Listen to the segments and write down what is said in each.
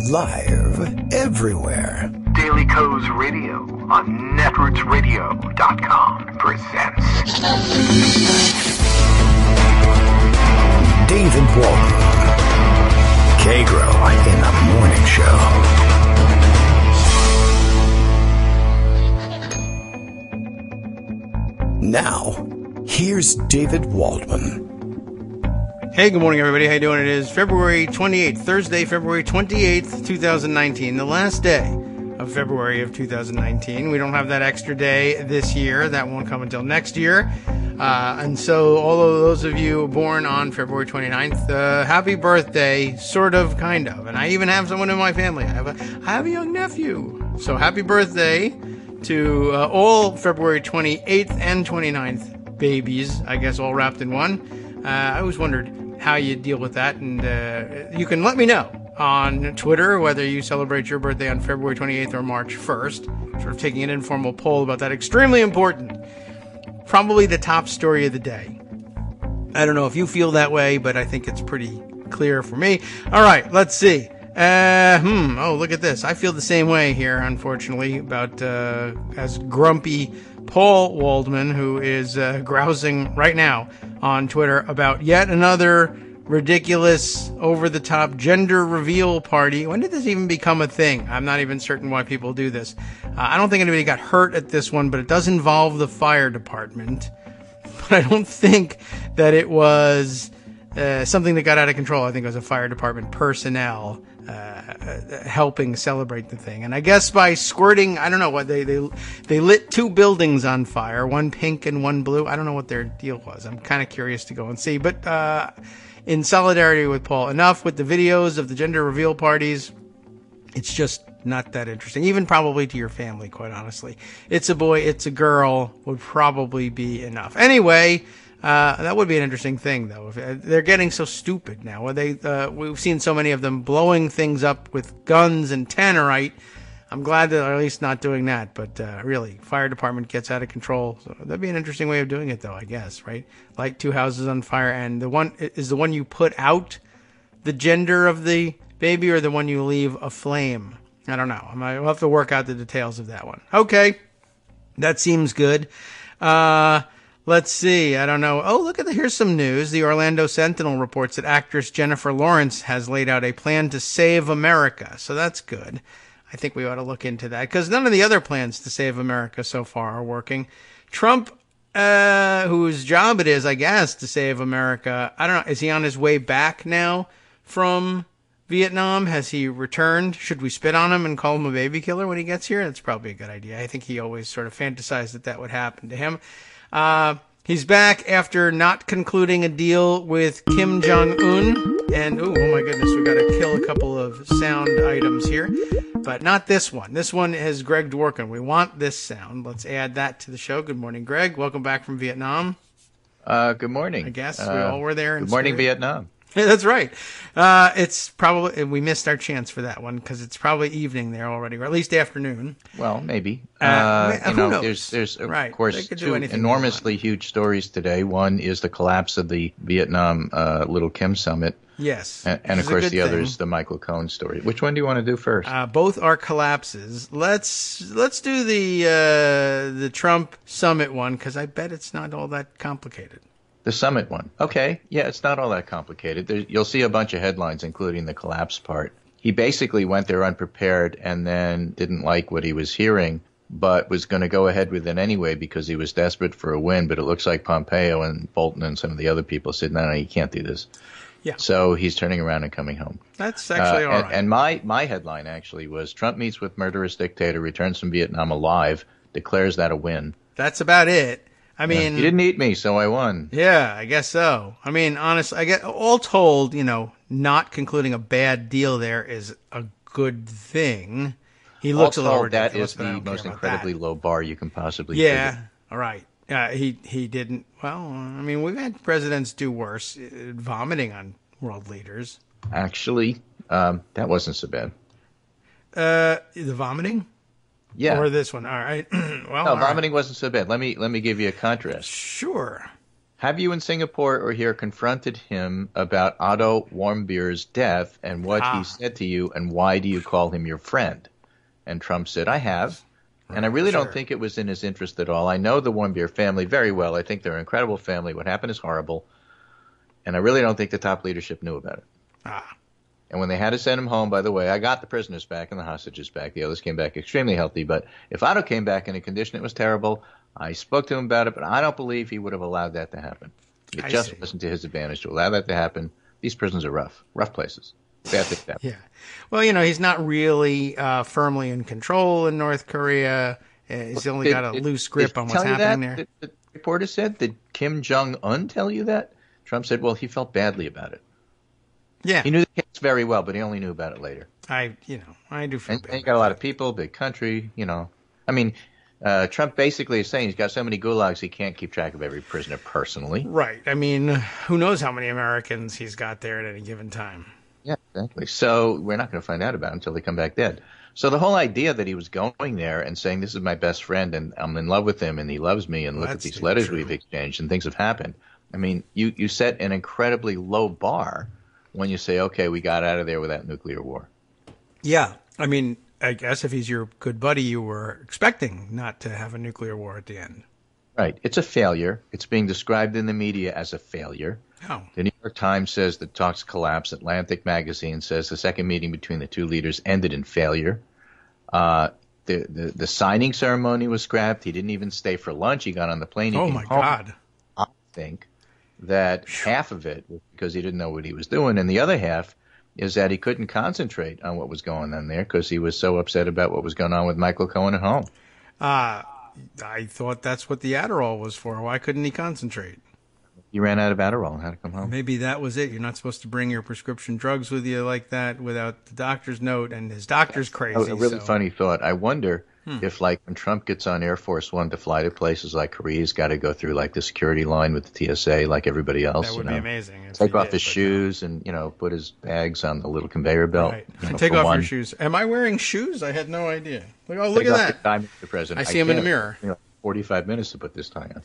Live everywhere. Daily Co's Radio on netrootsradio.com presents David Waldman. Kagro in the Morning Show. Now, here's David Waldman. Hey, good morning, everybody. How you doing? It is February 28th, Thursday, February 28th, 2019, the last day of February of 2019. We don't have that extra day this year. That won't come until next year. And so all of those of you born on February 29th, happy birthday, sort of, kind of. And I even have someone in my family. I have a young nephew. So happy birthday to all February 28th and 29th babies, I guess, all wrapped in one. I always wondered how you deal with that, and you can let me know on Twitter whether you celebrate your birthday on February 28th or March 1st. Sort of taking an informal poll about that. Extremely important. Probably the top story of the day. I don't know if you feel that way, but I think it's pretty clear for me. All right, let's see. Oh, look at this. I feel the same way here, unfortunately, about as grumpy Paul Waldman, who is grousing right now on Twitter about yet another ridiculous, over-the-top gender reveal party. When did this even become a thing? I'm not even certain why people do this. I don't think anybody got hurt at this one, but it does involve the fire department. But I don't think that it was something that got out of control. I think it was a fire department personnel helping celebrate the thing. And I guess by squirting, I don't know what, they lit two buildings on fire, one pink and one blue. I don't know what their deal was. I'm kind of curious to go and see. But in solidarity with Paul, enough with the videos of the gender reveal parties. It's just not that interesting, even probably to your family, quite honestly. It's a boy, it's a girl would probably be enough. Anyway, that would be an interesting thing, though. They're getting so stupid now. We've seen so many of them blowing things up with guns and tannerite. I'm glad that they're at least not doing that. But really, fire department gets out of control. So that'd be an interesting way of doing it, though, I guess, right? Light two houses on fire, and the one you put out the gender of the baby, or the one you leave aflame? I don't know. We'll have to work out the details of that one. Okay, that seems good. Let's see. I don't know. Oh, look at here's some news. The Orlando Sentinel reports that actress Jennifer Lawrence has laid out a plan to save America. So that's good. I think we ought to look into that, because none of the other plans to save America so far are working. Trump, whose job it is, I guess, to save America, I don't know. Is he on his way back now from Vietnam? Has he returned? Should we spit on him and call him a baby killer when he gets here? That's probably a good idea. I think he always sort of fantasized that would happen to him. He's back after not concluding a deal with Kim Jong-un. And, oh my goodness, we got to kill a couple of sound items here. But not this one. This one is Greg Dworkin. We want this sound. Let's add that to the show. Good morning, Greg. Welcome back from Vietnam. Good morning. I guess we all were there. Good morning, Vietnam. Yeah, that's right. It's probably, we missed our chance for that one because it's probably evening there already, or at least afternoon. Well, maybe. Who knows? There's right. Of course, two enormously huge stories today. One is the collapse of the Vietnam Little Kim summit. Yes. And of course, the other is the Michael Cohen story. Which one do you want to do first? Both are collapses. Let's do the Trump summit one, because I bet it's not all that complicated. The summit one. Okay. Yeah, it's not all that complicated. You'll see a bunch of headlines, including the collapse part. He basically went there unprepared and then didn't like what he was hearing, but was going to go ahead with it anyway because he was desperate for a win. But it looks like Pompeo and Bolton and some of the other people said, no, you can't do this. Yeah. So he's turning around and coming home. That's actually all right. And my headline actually was Trump meets with murderous dictator, returns from Vietnam alive, declares that a win. That's about it. I mean, you didn't eat me, so I won. Yeah, I guess so. I mean, honestly, I get all told, not concluding a bad deal there is a good thing. He looks a little ridiculous. That is the most incredibly low bar you can possibly. Yeah, all right. He didn't. Well, I mean, we've had presidents do worse, vomiting on world leaders. Actually, that wasn't so bad. The vomiting? Yeah. Or this one. All right. Well, no, vomiting wasn't so bad. Let me give you a contrast. Sure. Have you in Singapore or here confronted him about Otto Warmbier's death and what he said to you, and why do you call him your friend? And Trump said, I have. And I really don't think it was in his interest at all. I know the Warmbier family very well. I think they're an incredible family. What happened is horrible. And I really don't think the top leadership knew about it. And when they had to send him home, by the way, I got the prisoners back and the hostages back. The others came back extremely healthy. But if Otto came back in a condition that was terrible, I spoke to him about it, but I don't believe he would have allowed that to happen. It just wasn't to his advantage to allow that to happen. These prisons are rough places. Bad things happen. Yeah. Well, he's not really firmly in control in North Korea. He's only got a loose grip on what's happening there. The reporter said, did Kim Jong-un tell you that? Trump said, well, he felt badly about it. Yeah. He knew the case very well, but he only knew about it later. I do feel bad. And he got a lot of people, big country, I mean, Trump basically is saying he's got so many gulags he can't keep track of every prisoner personally. Right. I mean, who knows how many Americans he's got there at any given time. Yeah, exactly. So we're not going to find out about him until they come back dead. So the whole idea that he was going there and saying, this is my best friend and I'm in love with him and he loves me and look at these letters we've exchanged and things have happened. I mean, you set an incredibly low bar when you say, okay, we got out of there without nuclear war. Yeah. I mean, I guess if he's your good buddy, you were expecting not to have a nuclear war at the end. Right. It's a failure. It's being described in the media as a failure. Oh. The New York Times says the talks collapsed. Atlantic Magazine says the second meeting between the two leaders ended in failure. The signing ceremony was scrapped. He didn't even stay for lunch. He got on the plane. Oh, my God. I think that half of it was because he didn't know what he was doing, and the other half is that he couldn't concentrate on what was going on there because he was so upset about what was going on with Michael Cohen at home. I thought that's what the Adderall was for. Why couldn't he concentrate? He ran out of Adderall and had to come home. Maybe that was it. You're not supposed to bring your prescription drugs with you like that without the doctor's note, and his doctor's crazy. A really funny thought. I wonder if, like, when Trump gets on Air Force One to fly to places like Korea, he's got to go through, like, the security line with the TSA like everybody else. That would be amazing. Take off his shoes and, put his bags on the little conveyor belt. Right. Take off your shoes. Am I wearing shoes? I had no idea. Look at that. The president. I see him in the mirror. 45 minutes to put this tie on.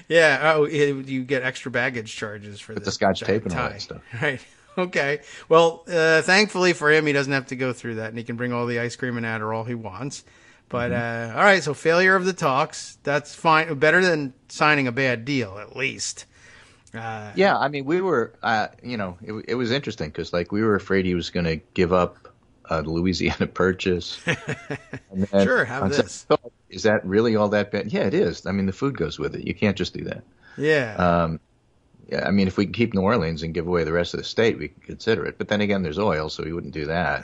Yeah. Oh, you get extra baggage charges for the scotch tape and all that stuff. Right. Okay. Well, thankfully for him, he doesn't have to go through that, and he can bring all the ice cream and Adderall he wants. But all right, so failure of the talks. That's fine. Better than signing a bad deal, at least. Yeah, I mean, we were, it was interesting because, like, we were afraid he was going to give up the Louisiana Purchase. And then, sure, have this. Is that really all that bad? Yeah, it is. I mean, the food goes with it. You can't just do that. Yeah. Yeah, I mean, if we can keep New Orleans and give away the rest of the state, we can consider it. But then again, there's oil, so we wouldn't do that.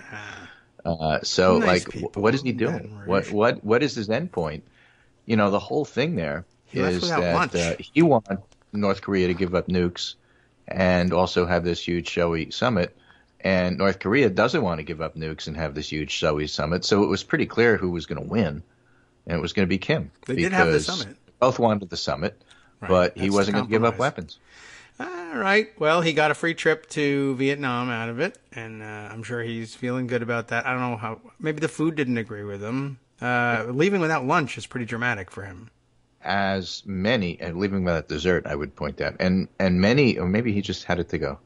So, nice what is he doing? What is his end point? The whole thing there is that he wants North Korea to give up nukes and also have this huge showy summit. And North Korea doesn't want to give up nukes and have this huge showy summit. So it was pretty clear who was going to win, and it was going to be Kim. They did have the summit. Both wanted the summit, right, but he wasn't going to give up weapons. All right. Well, he got a free trip to Vietnam out of it, and I'm sure he's feeling good about that. I don't know how. Maybe the food didn't agree with him. Leaving without lunch is pretty dramatic for him. Leaving without dessert, I would point out, and many, or maybe he just had it to go.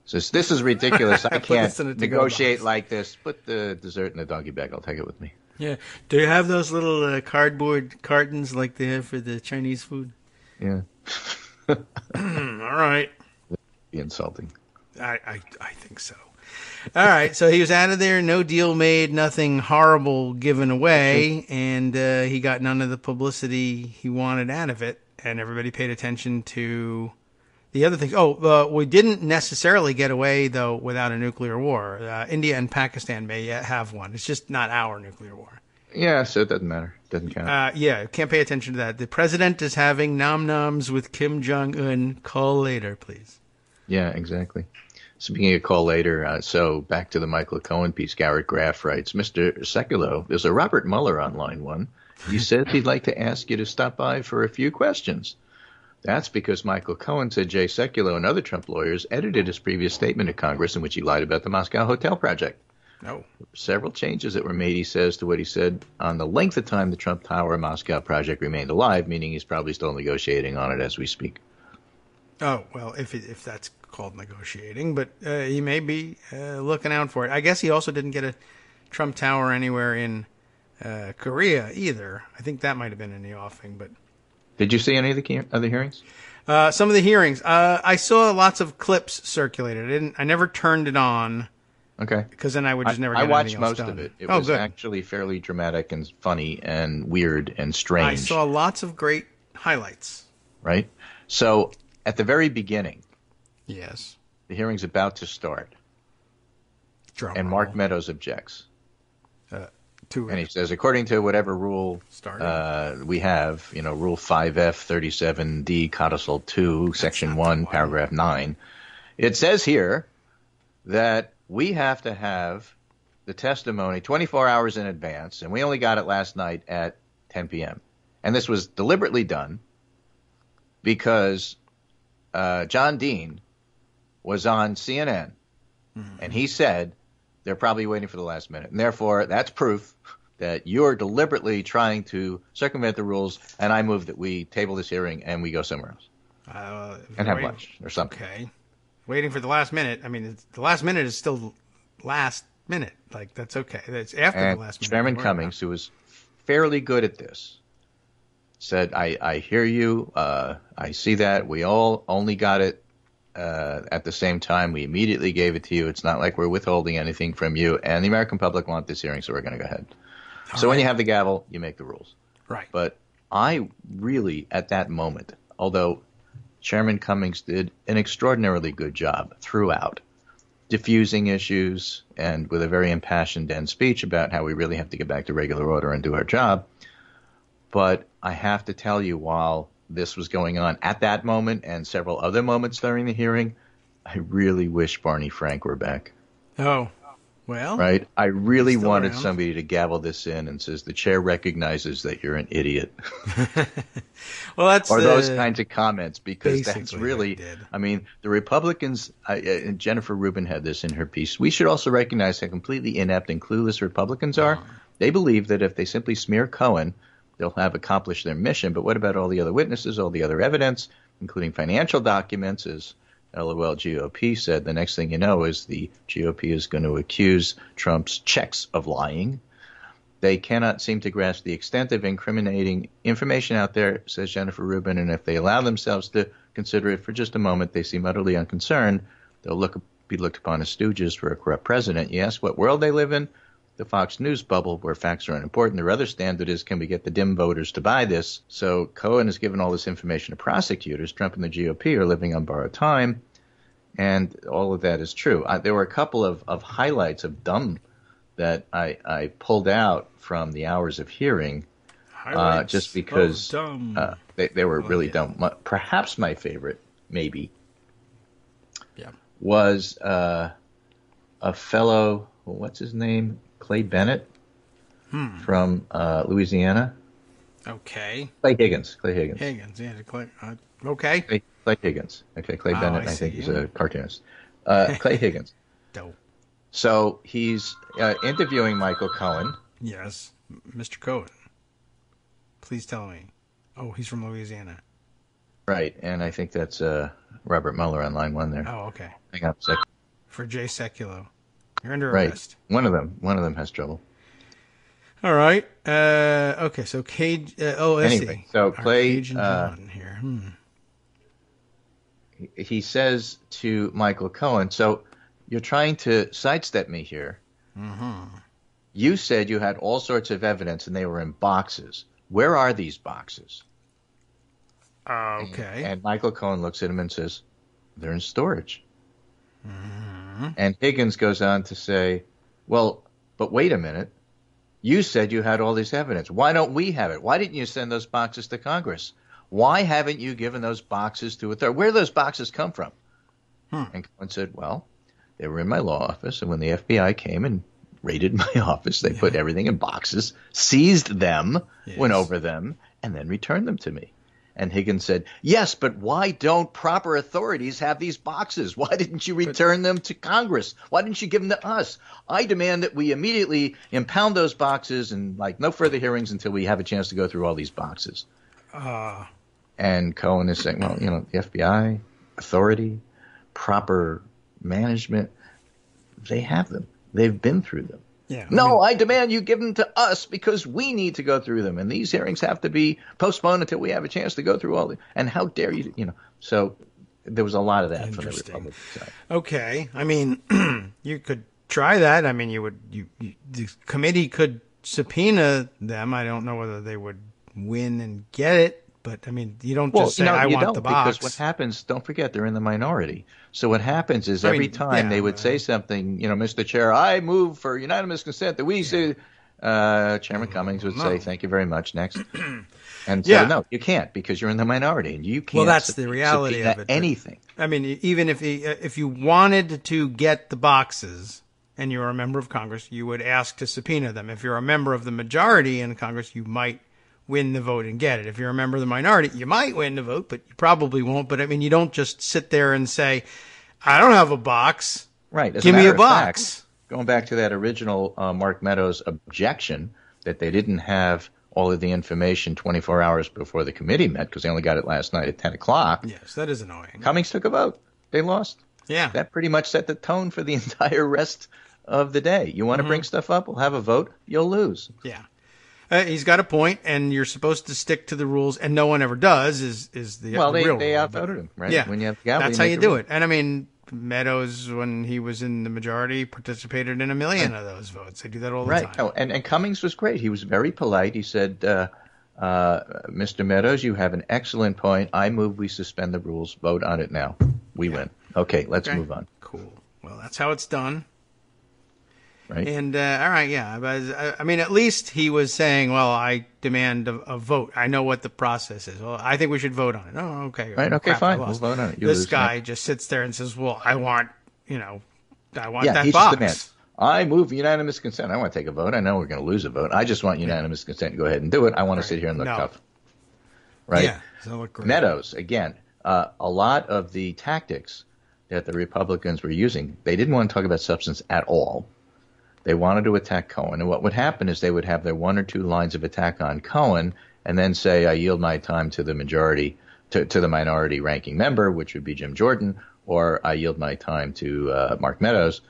Says, this is ridiculous. I can't negotiate like this. Put the dessert in the doggy bag. I'll take it with me. Yeah. Do you have those little cardboard cartons like they have for the Chinese food? Yeah. All right. Be insulting. I think so. All right. So he was out of there. No deal made. Nothing horrible given away. And he got none of the publicity he wanted out of it. And everybody paid attention to the other things. We didn't necessarily get away, though, without a nuclear war. India and Pakistan may have one. It's just not our nuclear war. Yeah, so it doesn't matter. It doesn't count. Can't pay attention to that. The president is having nom-noms with Kim Jong-un. Call later, please. Yeah, exactly. Speaking of call later, so back to the Michael Cohen piece, Garrett Graff writes, Mr. Sekulow, there's a Robert Mueller on line one. He says he'd like to ask you to stop by for a few questions. That's because Michael Cohen said Jay Sekulow and other Trump lawyers edited his previous statement to Congress in which he lied about the Moscow hotel project. No. Several changes that were made, he says, to what he said on the length of time the Trump Tower Moscow project remained alive, meaning he's probably still negotiating on it as we speak. Oh, well, if that's called negotiating, but he may be looking out for it. I guess he also didn't get a Trump Tower anywhere in Korea either. I think that might have been in the offing, but... Did you see any of the other hearings? Some of the hearings. I saw lots of clips circulated. I never turned it on. Okay. Because then I would just never get I watched anything else most done. of it. It was good. actually fairly dramatic and funny and weird and strange. I saw lots of great highlights. Right? So, at the very beginning, yes, the hearing's about to start. Drum and roll. Mark Meadows objects. To and he says, according to whatever rule we have, Rule 5F 37D, Codicil 2, Section 1, Paragraph 9, it says here that we have to have the testimony 24 hours in advance, and we only got it last night at 10 p.m. And this was deliberately done because John Dean was on CNN, and he said they're probably waiting for the last minute. And therefore, that's proof that you're deliberately trying to circumvent the rules, and I move that we table this hearing and we go somewhere else. And have lunch or something. Okay. Waiting for the last minute. I mean, the last minute is still last minute. Like, that's okay. That's after the last minute. Chairman Cummings, who was fairly good at this, said, I hear you. I see that. We all only got it at the same time. We immediately gave it to you. It's not like we're withholding anything from you. And the American public want this hearing, so we're going to go ahead. So when you have the gavel, you make the rules. Right. But I really, at that moment, although Chairman Cummings did an extraordinarily good job throughout, diffusing issues and with a very impassioned end speech about how we really have to get back to regular order and do our job. But I have to tell you, while this was going on at that moment and several other moments during the hearing, I really wish Barney Frank were back. Oh, well. Right? I really wanted somebody to gavel this in and says, the chair recognizes that you're an idiot. Well, that's or those kinds of comments, because that's really, did. I mean, the Republicans, and Jennifer Rubin had this in her piece, we should also recognize how completely inept and clueless Republicans are. They believe that if they simply smear Cohen, they'll have accomplished their mission. But what about all the other witnesses, all the other evidence, including financial documents? As LOL GOP said, the next thing you know is the GOP is going to accuse Trump's checks of lying. They cannot seem to grasp the extent of incriminating information out there, says Jennifer Rubin, and if they allow themselves to consider it for just a moment, they seem utterly unconcerned. They'll be looked upon as stooges for a corrupt president. You ask what world they live in? The Fox News bubble, where facts are unimportant. Their other standard is, can we get the dim voters to buy this? So Cohen has given all this information to prosecutors. Trump and the GOP are living on borrowed time, and all of that is true. There were a couple of highlights of dumb that I pulled out from the hours of hearing, just because they were really dumb. Perhaps my favorite, maybe, was a fellow, what's his name? Clay Bennett from Louisiana. Okay. Clay Higgins. Higgins, yeah. Okay. Clay Higgins. Okay, Clay Bennett, I think he's a cartoonist. Clay Higgins. Dope. So he's interviewing Michael Cohen. Yes, Mr. Cohen. Please tell me. Oh, he's from Louisiana. Right, and I think that's Robert Mueller on line one there. Oh, okay. Hang on a second. For Jay Sekulow. You're under Right. arrest. One of them has trouble. All right. Okay, so Cage. Anyway, so Clay. Cage and John here. He says to Michael Cohen, so you're trying to sidestep me here. Mm-hmm. You said you had all sorts of evidence and they were in boxes. Where are these boxes? Okay. And Michael Cohen looks at him and says, they're in storage. Mm-hmm. And Higgins goes on to say, well, but wait a minute. You said you had all this evidence. Why don't we have it? Why didn't you send those boxes to Congress? Why haven't you given those boxes to a third? Where do those boxes come from? And Cohen said, well, they were in my law office, and when the FBI came and raided my office, they put everything in boxes, seized them, went over them, and then returned them to me. And Higgins said, yes, but why don't proper authorities have these boxes? Why didn't you return them to Congress? Why didn't you give them to us? I demand that we immediately impound those boxes and no further hearings until we have a chance to go through all these boxes. And Cohen is saying, well, the FBI, authority, proper management, they have them. They've been through them. Yeah, I demand you give them to us because we need to go through them. And these hearings have to be postponed until we have a chance to go through all the. And how dare you, So there was a lot of that from the Republican side. Okay. I mean, you could try that. I mean, the committee could subpoena them. I don't know whether they would win and get it. But, I mean, you don't just say, I want the box. Because what happens, don't forget, they're in the minority. So what happens is every time they would say something, Mr. Chair, I move for unanimous consent that we say, Chairman Cummings would say, thank you very much, next. And so, no, you can't because you're in the minority and you can't. Well, that's the reality of it. Anything. I mean, even if you wanted to get the boxes and you're a member of Congress, you would ask to subpoena them. If you're a member of the majority in Congress, you might win the vote and get it. If you're a member of the minority, you might win the vote, but you probably won't. But I mean, you don't just sit there and say, I don't have a box. Right. Give me a box. Fact, going back to that original Mark Meadows objection that they didn't have all of the information 24 hours before the committee met because they only got it last night at 10 o'clock. Yes, that is annoying. Cummings took a vote. They lost. Yeah. That pretty much set the tone for the entire rest of the day. You want to bring stuff up? We'll have a vote. You'll lose. Yeah. He's got a point, and you're supposed to stick to the rules, and no one ever does. Is the real they rule, outvoted him, right? Yeah, when you have the gavel, that's how you do it. And I mean, Meadows, when he was in the majority, participated in 1 million of those votes. They do that all the time. Oh, and Cummings was great. He was very polite. He said, "Mr. Meadows, you have an excellent point. I move we suspend the rules. Vote on it now. We win. Okay, let's move on." Cool. Well, that's how it's done. Right. And, all right, yeah. But, I mean, at least he was saying, well, I demand a vote. I know what the process is. Well, I think we should vote on it. Oh, okay. Right, okay, fine. We'll vote on it. This guy just sits there and says, well, I want that box. He just demands. I move unanimous consent. I want to take a vote. I know we're going to lose a vote. I just want unanimous consent. Go ahead and do it. I want to sit here and look tough. Right? Yeah. Look great. Meadows, again, a lot of the tactics that the Republicans were using, they didn't want to talk about substance at all. They wanted to attack Cohen. And what would happen is they would have their 1 or 2 lines of attack on Cohen and then say, I yield my time to the majority, to the minority ranking member, which would be Jim Jordan, or I yield my time to Mark Meadows.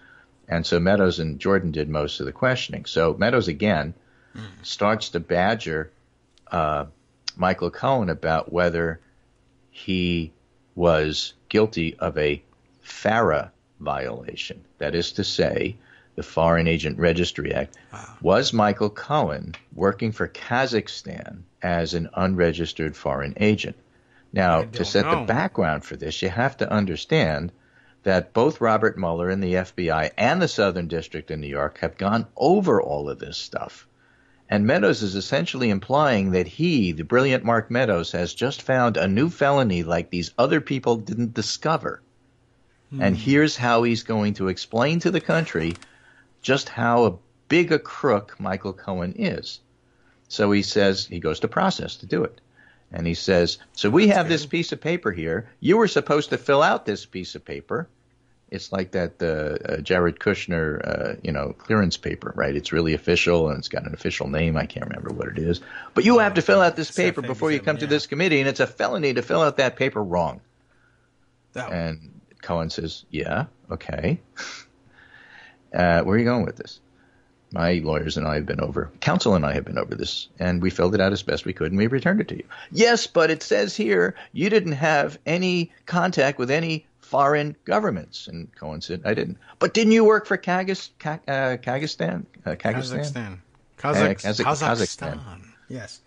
And so Meadows and Jordan did most of the questioning. So Meadows, again, starts to badger Michael Cohen about whether he was guilty of a FARA violation. That is to say, the Foreign Agent Registry Act. Wow. Was Michael Cohen working for Kazakhstan as an unregistered foreign agent? Now, to set the background for this, you have to understand that both Robert Mueller in the FBI and the Southern District in New York have gone over all of this stuff. And Meadows is essentially implying that he, the brilliant Mark Meadows, has just found a new felony like these other people didn't discover. And here's how he's going to explain to the country just how big a crook Michael Cohen is. So he says, he goes to process to do it. And he says, so we have this piece of paper here. You were supposed to fill out this piece of paper. It's like that Jared Kushner, clearance paper, right? It's really official and it's got an official name. I can't remember what it is. But you have to fill out this paper before you come to this committee, and it's a felony to fill out that paper wrong. And Cohen says, yeah, okay. Where are you going with this? My lawyers and I have been over, counsel and I have been over this, and we filled it out as best we could, and we returned it to you. Yes, but it says here you didn't have any contact with any foreign governments. And Cohen said, I didn't. But didn't you work for Kazakhstan? Kazakhstan. Yes.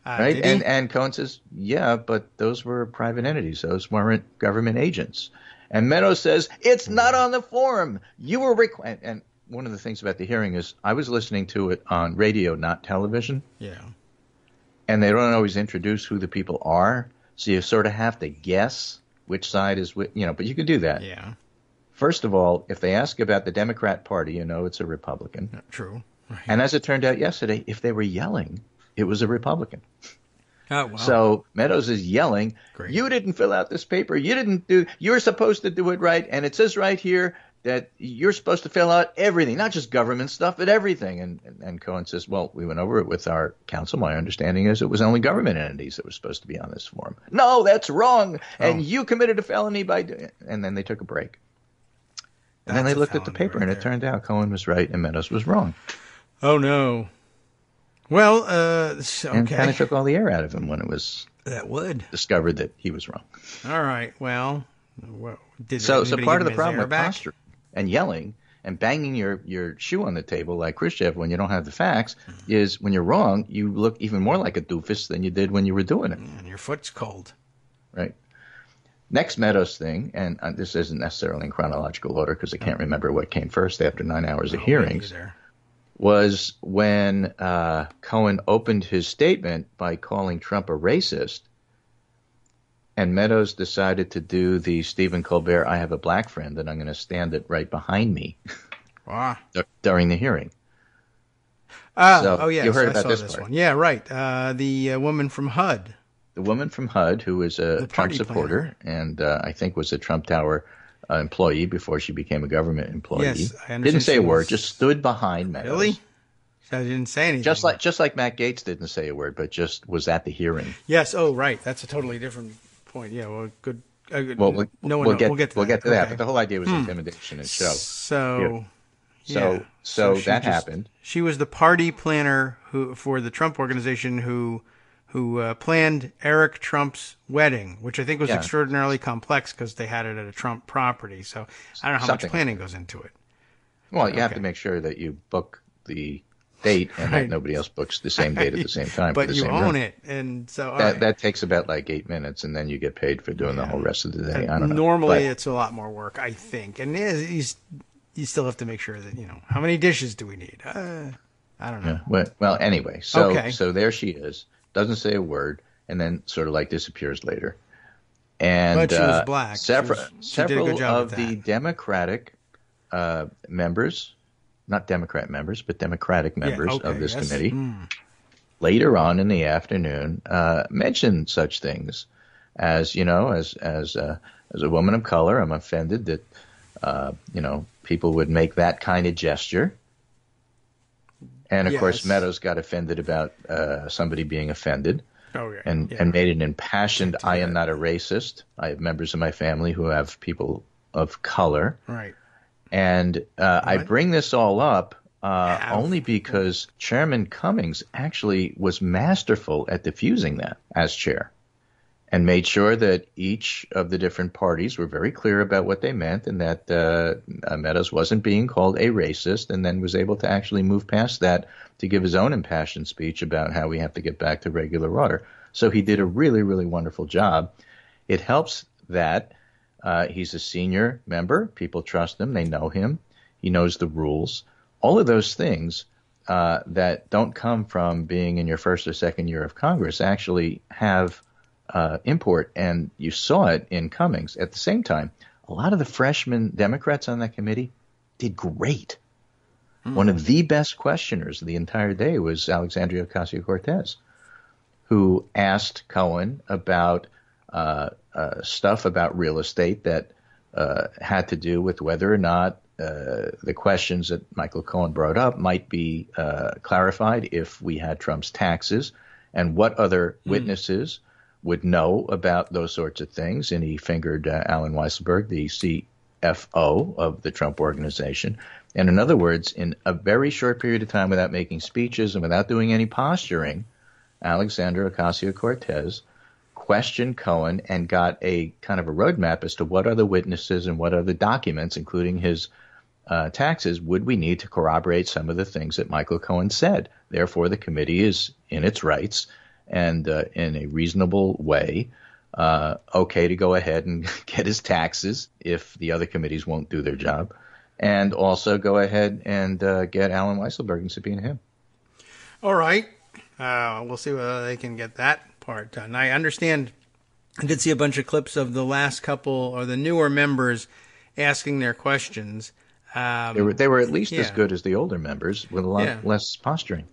Right? And Cohen says, yeah, but those were private entities. Those weren't government agents. And Meadows says, it's not on the form. You were and one of the things about the hearing is I was listening to it on radio, not television. Yeah. And they don't always introduce who the people are. So you sort of have to guess which side is which, but you can do that. Yeah. First of all, if they ask about the Democrat Party, it's a Republican. True. Right. And as it turned out yesterday, if they were yelling, it was a Republican. Oh, wow. So Meadows is yelling, Great. "You didn't fill out this paper. You're supposed to do it right. And it says right here that you're supposed to fill out everything, not just government stuff, but everything." And Cohen says, "Well, we went over it with our counsel. My understanding is it was only government entities that were supposed to be on this form." "No, that's wrong. And you committed a felony by doing it." And then they took a break. And then they looked at the paper, and it turned out Cohen was right and Meadows was wrong. Oh, no. Well, okay. And kind of took all the air out of him when it was discovered that he was wrong. All right. Well, so part of the problem with posturing and yelling and banging your shoe on the table like Khrushchev when you don't have the facts is when you're wrong, you look even more like a doofus than you did when you were doing it. And your foot's cold. Right. Next Meadows thing, and this isn't necessarily in chronological order because I can't remember what came first after 9 hours of hearings, was when Cohen opened his statement by calling Trump a racist, and Meadows decided to do the Stephen Colbert, "I have a black friend and I'm going to stand it right behind me," during the hearing. Oh, yes. You heard I about saw this part. one. Yeah, right. The woman from HUD. The woman from HUD, who is a Trump supporter and I think was a Trump Tower employee before she became a government employee. Yes, I understand. Didn't say a word, just stood behind Meadows. Really? So I didn't say anything. Just like Matt Gaetz didn't say a word, but just was at the hearing. Yes. Oh, right. That's a totally different point. Yeah. Well, good. Well, we'll get to that. Okay. But the whole idea was intimidation and show. So that happened. She was the party planner for the Trump organization who planned Eric Trump's wedding, which I think was extraordinarily complex because they had it at a Trump property. So I don't know how much planning goes into it. Well, you have to make sure that you book the date and that nobody else books the same date at the same time. But you own it, and so that takes about like 8 minutes, and then you get paid for doing the whole rest of the day. I don't know. Normally, it's a lot more work, I think, and you still have to make sure that how many dishes do we need? I don't know. Yeah. Well, anyway, so there she is. Doesn't say a word, and then sort of like disappears later. And but she was black. Several of the Democratic members, not Democrat members, but Democratic members of this committee, later on in the afternoon, mentioned such things as as a woman of color, I'm offended that people would make that kind of gesture. And, of course, Meadows got offended about somebody being offended and made an impassioned, "I am not a racist. I have members of my family who have people of color." Right. And I bring this all up only because Chairman Cummings actually was masterful at diffusing that as chair and made sure that each of the different parties were very clear about what they meant and that Meadows wasn't being called a racist, and then was able to actually move past that to give his own impassioned speech about how we have to get back to regular order. So he did a really, really wonderful job. It helps that he's a senior member. People trust him. They know him. He knows the rules. All of those things that don't come from being in your first or second year of Congress actually have import, and you saw it in Cummings. At the same time, a lot of the freshman Democrats on that committee did great. One of the best questioners of the entire day was Alexandria Ocasio-Cortez, who asked Cohen about stuff about real estate that had to do with whether or not the questions that Michael Cohen brought up might be clarified if we had Trump's taxes, and what other witnesses would know about those sorts of things. And he fingered Alan Weisselberg, the CFO of the Trump organization. And in other words, in a very short period of time, without making speeches and without doing any posturing, Alexandra Ocasio-Cortez questioned Cohen and got a kind of a roadmap as to what other witnesses and what other documents, including his taxes, would we need to corroborate some of the things that Michael Cohen said. Therefore, the committee is in its rights and in a reasonable way, okay to go ahead and get his taxes if the other committees won't do their job, and also go ahead and get Alan Weisselberg and subpoena him. All right. We'll see whether they can get that part done. I understand. I did see a bunch of clips of the last couple or the newer members asking their questions. They were at least as good as the older members with a lot less posturing.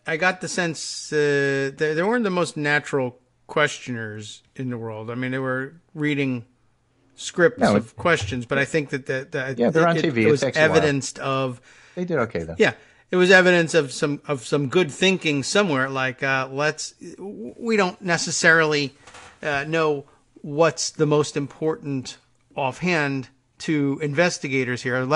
I got the sense they weren't the most natural questioners in the world. I mean, they were reading scripts of questions, but I think that they're on TV. It was takes evidenced of. They did okay though. Yeah, it was evidence of some good thinking somewhere. Like we don't necessarily know what's the most important offhand to investigators here.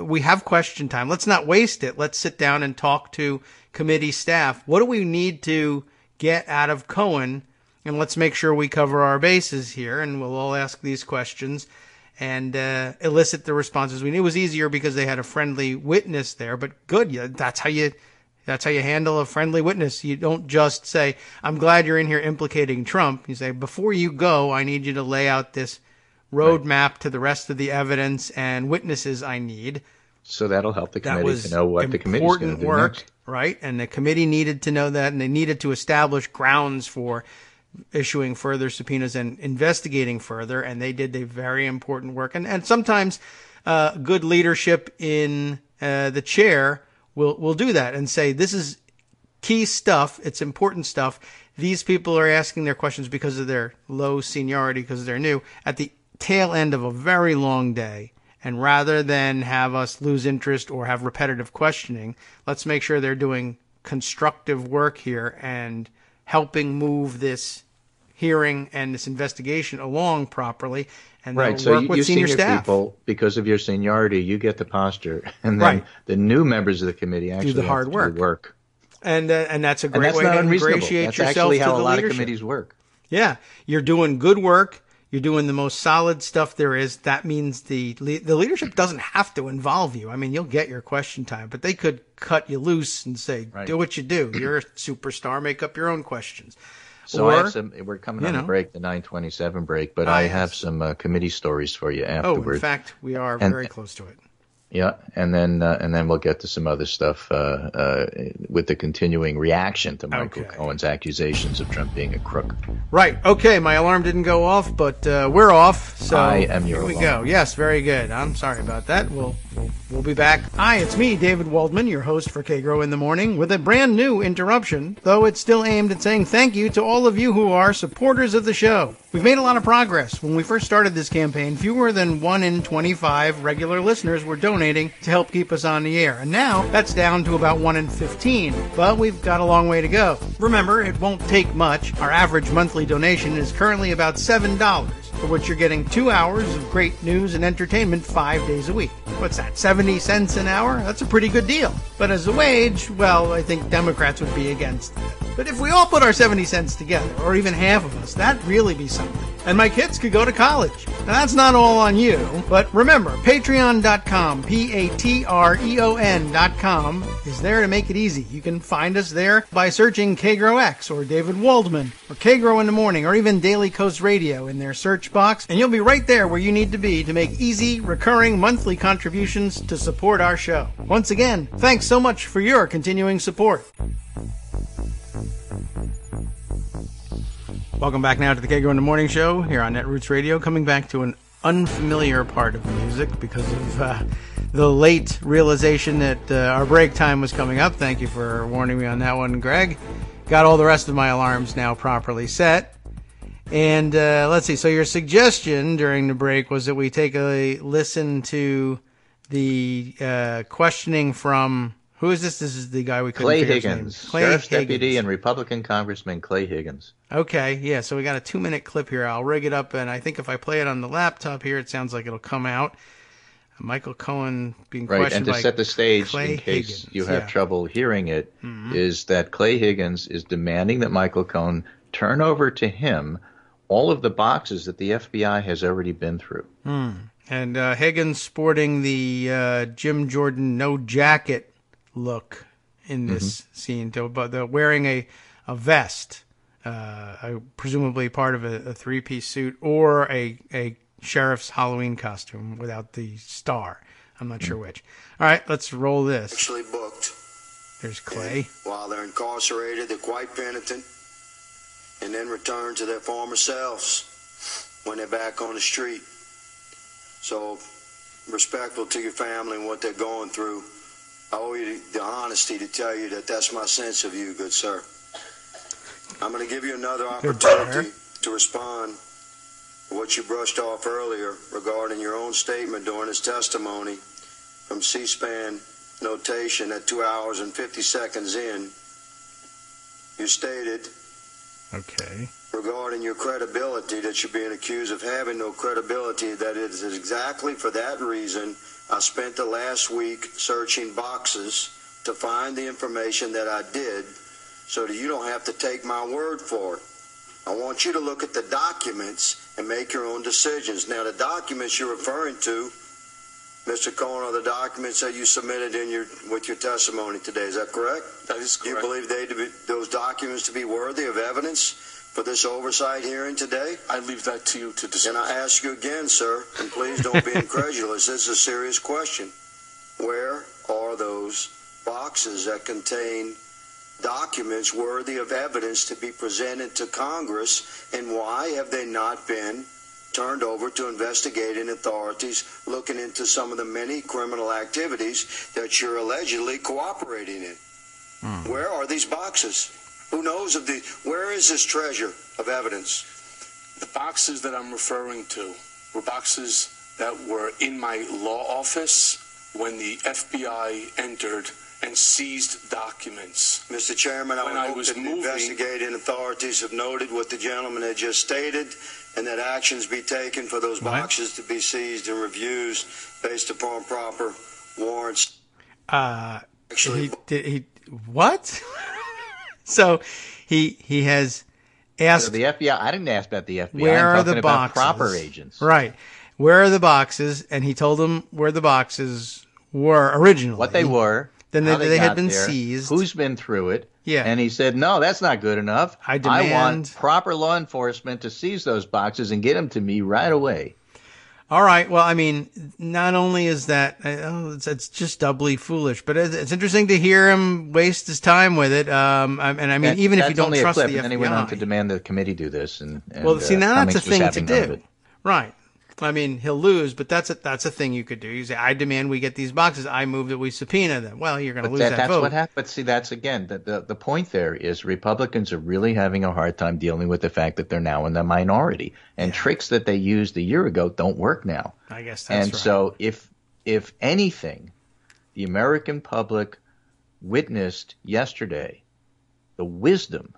We have question time. Let's not waste it. Let's sit down and talk to committee staff. What do we need to get out of Cohen? And let's make sure we cover our bases here, and we'll all ask these questions and elicit the responses we need. It was easier because they had a friendly witness there, but good. Yeah, that's how you handle a friendly witness. You don't just say, I'm glad you're in here implicating Trump. You say, before you go, I need you to lay out this roadmap to the rest of the evidence and witnesses I need. So that'll help the committee to know what the committee's going to do work, next. Right? And the committee needed to know that, and they needed to establish grounds for issuing further subpoenas and investigating further, and they did a very important work. And sometimes good leadership in the chair will do that and say, this is key stuff, it's important stuff. These people are asking their questions because of their low seniority, because they're new, at the tail end of a very long day. And rather than have us lose interest or have repetitive questioning, let's make sure they're doing constructive work here and helping move this hearing and this investigation along properly. And right, so work with you senior staff. People, because of your seniority, you get the posture, and then the new members of the committee actually do the hard work. And that's a great way to ingratiate yourself to the leadership. That's actually how a lot of committees work. Yeah, you're doing good work. You're doing the most solid stuff there is. That means the leadership doesn't have to involve you. I mean, you'll get your question time, but they could cut you loose and say, do what you do. You're a superstar. Make up your own questions. So we're coming on the break, the 9:27 break, but I have some committee stories for you afterwards. Oh, in fact, we are very close to it. Yeah, and then we'll get to some other stuff with the continuing reaction to Michael Cohen's accusations of Trump being a crook. Right. Okay, my alarm didn't go off, but we're off. So I am your alarm. Here we go. Yes, very good. I'm sorry about that. We'll be back. Hi, it's me, David Waldman, your host for Kagro in the Morning, with a brand new interruption, though it's still aimed at saying thank you to all of you who are supporters of the show. We've made a lot of progress. When we first started this campaign, fewer than 1 in 25 regular listeners were donating to help keep us on the air. And now that's down to about 1 in 15. But we've got a long way to go. Remember, it won't take much. Our average monthly donation is currently about $7, for which you're getting 2 hours of great news and entertainment 5 days a week. What's that, 70 cents an hour? That's a pretty good deal. But as a wage, well, I think Democrats would be against it. But if we all put our 70 cents together, or even half of us, that'd really be something. And my kids could go to college. Now, that's not all on you. But remember, patreon.com, Patreon.com, is there to make it easy. You can find us there by searching Kagro X, or David Waldman, or Kagro in the Morning, or even Daily Coast Radio in their search box. And you'll be right there where you need to be to make easy, recurring monthly contributions to support our show. Once again, thanks so much for your continuing support. Welcome back now to the Kagro in the Morning Show here on Netroots Radio, coming back to an unfamiliar part of the music because of the late realization that our break time was coming up. Thank you for warning me on that one, Greg. Got all the rest of my alarms now properly set. And let's see, so your suggestion during the break was that we take a listen to the questioning from... Who is this? This is the guy we couldn't Clay figure Higgins, his name. Clay Sheriff's Higgins. Deputy and Republican Congressman Clay Higgins. Okay, yeah, so we got a 2-minute clip here. I'll rig it up, and I think if I play it on the laptop here, it sounds like it'll come out. Michael Cohen being questioned by Right, and to set the stage Clay in case Higgins, you have trouble hearing it, is that Clay Higgins is demanding that Michael Cohen turn over to him all of the boxes that the FBI has already been through. And Higgins sporting the Jim Jordan no jacket look in this scene, but wearing a vest, presumably part of a 3-piece suit, or a sheriff's Halloween costume without the star. I'm not sure which. All right, let's roll this. Actually booked. There's Clay. While they're incarcerated, they're quite penitent, and then return to their former selves when they're back on the street. So, respectful to your family and what they're going through. I owe you the honesty to tell you that that's my sense of you, good sir. I'm going to give you another opportunity to respond to what you brushed off earlier regarding your own statement during his testimony from C-SPAN notation at 2 hours and 50 seconds in. You stated, Okay. regarding your credibility, that you're being accused of having no credibility, that it is exactly for that reason I spent the last week searching boxes to find the information that I did, so that you don't have to take my word for it. I want you to look at the documents and make your own decisions. Now, the documents you're referring to, Mr. Cohen, are the documents that you submitted with your testimony today. Is that correct? That is correct. Do you believe those documents to be worthy of evidence for this oversight hearing today? I leave that to you to decide. And I ask you again, sir, and please don't be incredulous. This is a serious question. Where are those boxes that contain documents worthy of evidence to be presented to Congress, and why have they not been turned over to investigating authorities looking into some of the many criminal activities that you're allegedly cooperating in? Where are these boxes? Who knows where is this treasure of evidence? The boxes that I'm referring to were boxes that were in my law office when the FBI entered and seized documents. Mr. Chairman, I would hope that the investigating authorities have noted what the gentleman had just stated, and that actions be taken for those boxes to be seized and reviewed based upon proper warrants. What? So he has asked. So the FBI. I didn't ask about the FBI. Where I'm are talking the about boxes? proper agents. Right. Where are the boxes? And he told them where the boxes were originally. What they were. Then how they had got been there, seized. Who's been through it? Yeah. And he said, no, that's not good enough. I want proper law enforcement to seize those boxes and get them to me right away. All right. Well, I mean, not only is that, it's just doubly foolish, but it's interesting to hear him waste his time with it. And I mean, even if you don't trust the FBI. And then he went on to demand the committee do this. And well, see, now that's a Cummings thing to do. Right. I mean, he'll lose, but that's a thing you could do. You say, I demand we get these boxes. I move that we subpoena them. Well, you're going to lose that that's vote. What happened. But see, that's again, the point there is Republicans are really having a hard time dealing with the fact that they're now in the minority. And tricks that they used a year ago don't work now. I guess that's right. And so if anything, the American public witnessed yesterday the wisdom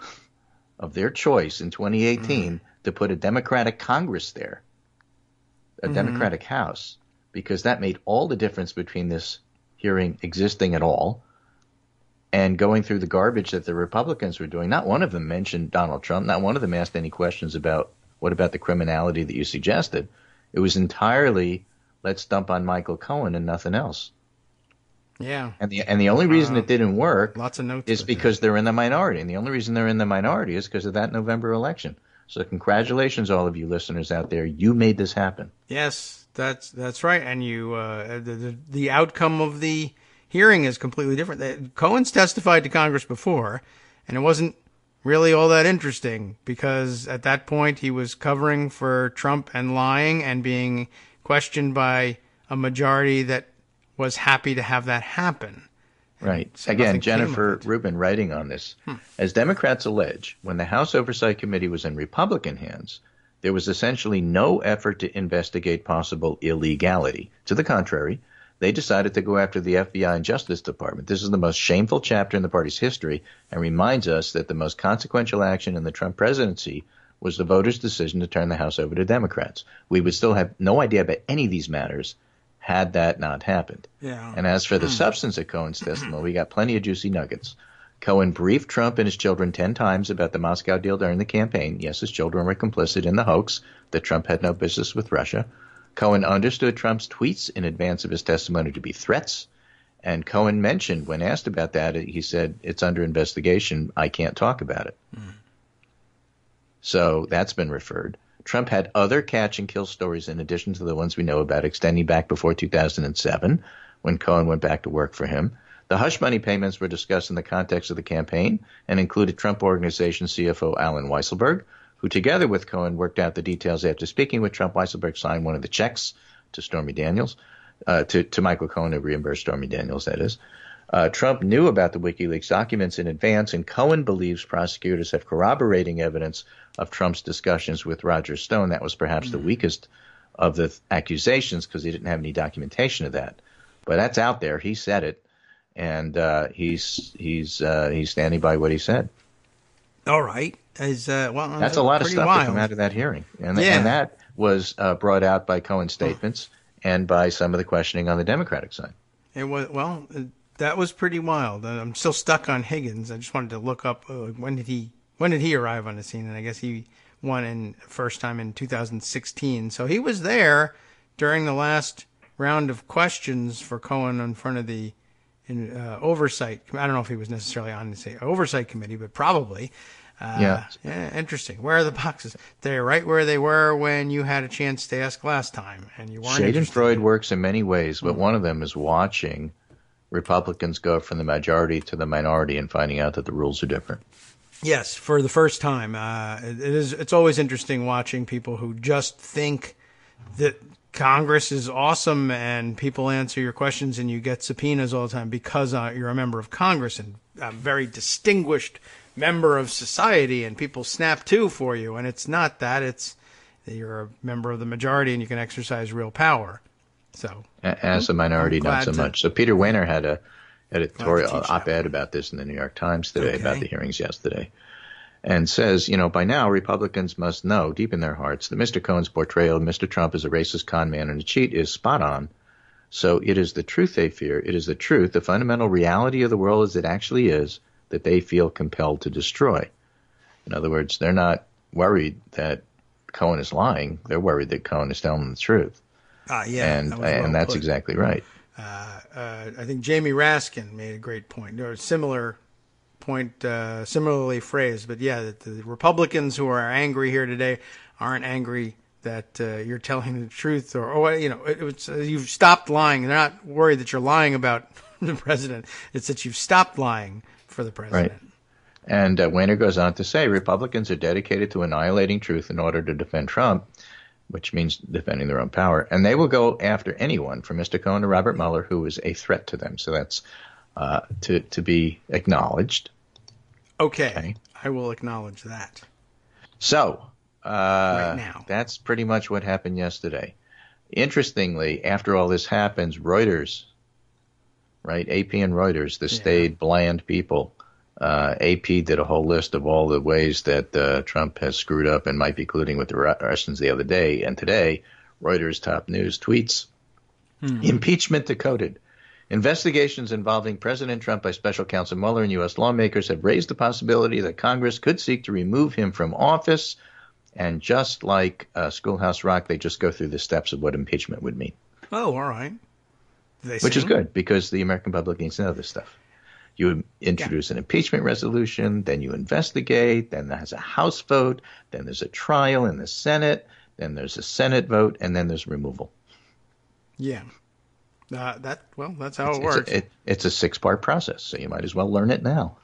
of their choice in 2018 to put a Democratic Congress there, a Democratic House, because that made all the difference between this hearing existing at all and going through the garbage that the Republicans were doing. Not one of them mentioned Donald Trump. Not one of them asked any questions about what about the criminality that you suggested. It was entirely let's dump on Michael Cohen and nothing else. Yeah. And the only reason it didn't work lots of notes is because they're in the minority. And the only reason they're in the minority is because of that November election. So congratulations, all of you listeners out there. You made this happen. Yes, that's right. And you the outcome of the hearing is completely different. Cohen's testified to Congress before, and it wasn't really all that interesting because at that point he was covering for Trump and lying and being questioned by a majority that was happy to have that happen. Right. So again, Jennifer Rubin writing on this. As Democrats allege, when the House Oversight Committee was in Republican hands, there was essentially no effort to investigate possible illegality. To the contrary, they decided to go after the FBI and Justice Department. This is the most shameful chapter in the party's history and reminds us that the most consequential action in the Trump presidency was the voters' decision to turn the House over to Democrats. We would still have no idea about any of these matters had that not happened. Yeah. And as for the substance of Cohen's testimony, we got plenty of juicy nuggets. Cohen briefed Trump and his children 10 times about the Moscow deal during the campaign. Yes, his children were complicit in the hoax that Trump had no business with Russia. Cohen understood Trump's tweets in advance of his testimony to be threats. And Cohen mentioned, when asked about that, he said, it's under investigation. I can't talk about it. So that's been referred. Trump had other catch and kill stories in addition to the ones we know about, extending back before 2007 when Cohen went back to work for him. The hush money payments were discussed in the context of the campaign and included Trump Organization CFO Alan Weisselberg, who together with Cohen worked out the details after speaking with Trump. Weisselberg signed one of the checks to Stormy Daniels, to Michael Cohen to reimburse Stormy Daniels, that is. Trump knew about the WikiLeaks documents in advance, and Cohen believes prosecutors have corroborating evidence of Trump's discussions with Roger Stone. That was perhaps the weakest of the accusations because he didn't have any documentation of that. But that's out there. He said it, and he's standing by what he said. All right. That's a lot of stuff to come out of that hearing. And that was brought out by Cohen's statements and by some of the questioning on the Democratic side. It was, that was pretty wild. I'm still stuck on Higgins. I just wanted to look up when did he arrive on the scene, and I guess he won first time in 2016. So he was there during the last round of questions for Cohen in front of the oversight. I don't know if he was necessarily on the oversight committee, but probably. Yeah, interesting. Where are the boxes? They're right where they were when you had a chance to ask last time, and you weren't. Schadenfreude works in many ways, but one of them is watching Republicans go from the majority to the minority and finding out that the rules are different. Yes, for the first time. It's always interesting watching people who just think that Congress is awesome and people answer your questions and you get subpoenas all the time because you're a member of Congress and a very distinguished member of society, and people snap to for you. And it's not that. It's that you're a member of the majority and you can exercise real power. So as a minority, not so much. So Peter Wehner had a editorial op-ed about this in the New York Times today about the hearings yesterday, and says, by now Republicans must know deep in their hearts that Mr. Cohen's portrayal of Mr. Trump as a racist con man and a cheat is spot on. So it is the truth they fear. It is the truth, the fundamental reality of the world as it actually is, that they feel compelled to destroy. In other words, they're not worried that Cohen is lying. They're worried that Cohen is telling the truth. And that's exactly right. I think Jamie Raskin made a great point, or a similar point, similarly phrased. But that the Republicans who are angry here today aren't angry that you're telling the truth, or you've stopped lying. They're not worried that you're lying about the president. It's that you've stopped lying for the president. Right. And Wehner goes on to say Republicans are dedicated to annihilating truth in order to defend Trump, which means defending their own power. And they will go after anyone from Mr. Cohen to Robert Mueller who is a threat to them. So that's to be acknowledged. Okay. I will acknowledge that. So right now, that's pretty much what happened yesterday. Interestingly, after all this happens, Reuters, right, AP and Reuters, the staid, bland people, AP did a whole list of all the ways that Trump has screwed up and might be colluding with the Russians the other day. And today, Reuters top news tweets, impeachment decoded. Investigations involving President Trump by Special Counsel Mueller and U.S. lawmakers have raised the possibility that Congress could seek to remove him from office. And just like Schoolhouse Rock, they just go through the steps of what impeachment would mean. Oh, all right. Which is good, because the American public needs to know this stuff. You introduce an impeachment resolution, then you investigate, then there's a House vote, then there's a trial in the Senate, then there's a Senate vote, and then there's removal. Yeah. That's how it works. It's a 6-part process, so you might as well learn it now.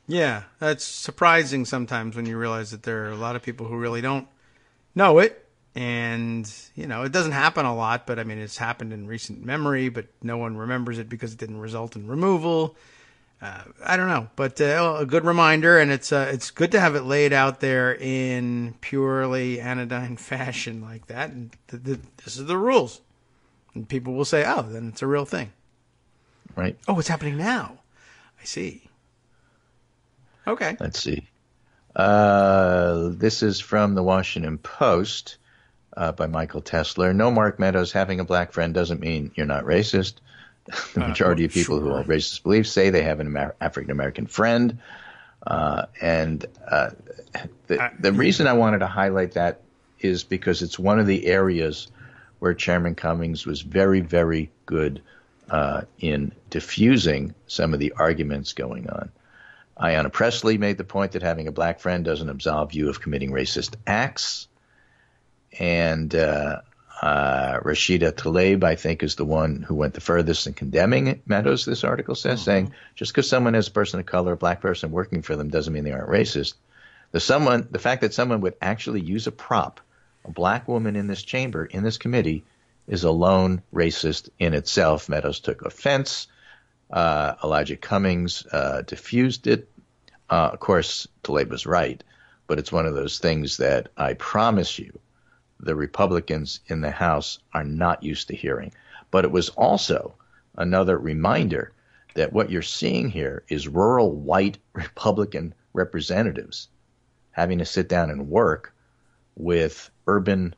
Yeah, that's surprising sometimes when you realize that there are a lot of people who really don't know it. And, it doesn't happen a lot, but it's happened in recent memory, but no one remembers it because it didn't result in removal. I don't know, but a good reminder, and it's good to have it laid out there in purely anodyne fashion like that. And this is the rules. And people will say, oh, then it's a real thing. Right. Oh, it's happening now. I see. Okay. Let's see. This is from the Washington Post by Michael Tesler. No, Mark Meadows, having a black friend doesn't mean you're not racist. The majority of people who hold racist beliefs say they have an African-American friend. The reason I wanted to highlight that is because it's one of the areas where Chairman Cummings was very, very good in diffusing some of the arguments going on. Ayanna Pressley made the point that having a black friend doesn't absolve you of committing racist acts. And Rashida Tlaib, I think, is the one who went the furthest in condemning Meadows, this article says, saying just because someone is a person of color, a black person working for them, doesn't mean they aren't racist. The fact that someone would actually use a prop, a black woman in this chamber, in this committee, is alone racist in itself. Meadows took offense Elijah Cummings diffused it. Of course, Tlaib was right, but it's one of those things that I promise you the Republicans in the House are not used to hearing. But it was also another reminder that what you're seeing here is rural white Republican representatives having to sit down and work with urban,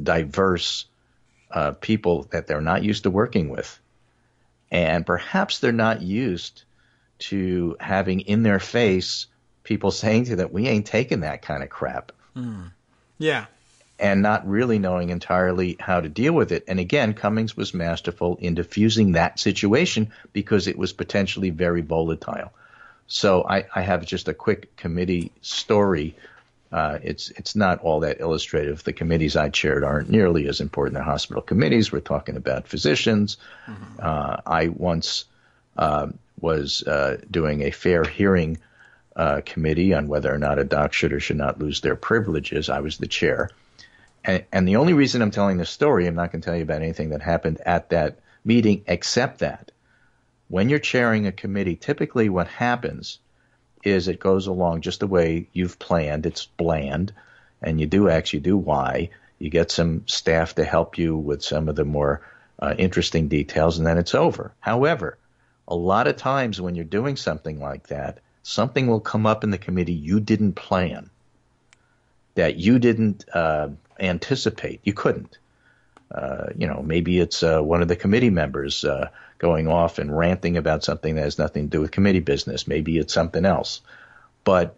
diverse people that they're not used to working with. And perhaps they're not used to having in their face people saying to them, we ain't taking that kind of crap. Yeah. And not really knowing entirely how to deal with it. And again, Cummings was masterful in diffusing that situation because it was potentially very volatile. So I have just a quick committee story. It's not all that illustrative. The committees I chaired aren't nearly as important as hospital committees. We're talking about physicians. I once was doing a fair hearing committee on whether or not a doc should or should not lose their privileges. I was the chair. And the only reason I'm telling this story, I'm not going to tell you about anything that happened at that meeting, except that when you're chairing a committee, typically what happens is it goes along just the way you've planned. It's bland, and you do X, you do Y. You get some staff to help you with some of the more interesting details, and then it's over. However, a lot of times when you're doing something like that, something will come up in the committee you didn't plan, that you didn't anticipate. You couldn't. Maybe it's one of the committee members going off and ranting about something that has nothing to do with committee business. Maybe it's something else. But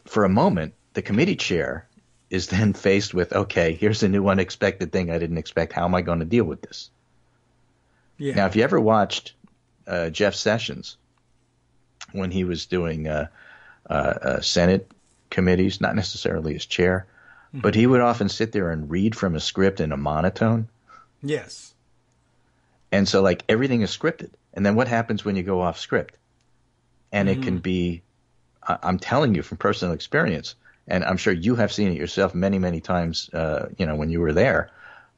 for a moment, the committee chair is then faced with, okay, here's a new unexpected thing I didn't expect. How am I going to deal with this? Yeah. Now, if you ever watched Jeff Sessions when he was doing Senate committees, not necessarily as chair, but he would often sit there and read from a script in a monotone. Yes. And so, like, everything is scripted. And then what happens when you go off script? And it can be, I'm telling you from personal experience, and I'm sure you have seen it yourself many, many times, when you were there.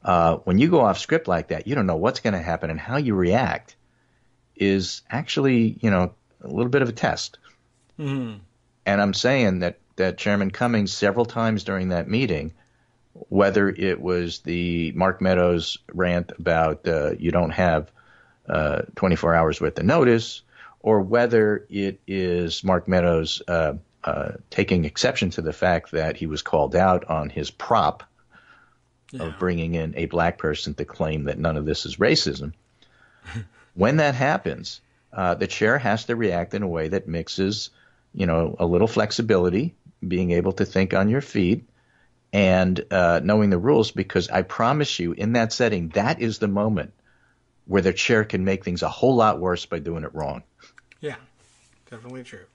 When you go off script like that, you don't know what's going to happen, and how you react is actually, a little bit of a test. And I'm saying that Chairman Cummings several times during that meeting, whether it was the Mark Meadows rant about you don't have 24 hours worth of notice, or whether it is Mark Meadows taking exception to the fact that he was called out on his prop of bringing in a black person to claim that none of this is racism. When that happens, the chair has to react in a way that mixes, a little flexibility, being able to think on your feet, and knowing the rules, because I promise you, in that setting, that is the moment where the chair can make things a whole lot worse by doing it wrong. Yeah, definitely true.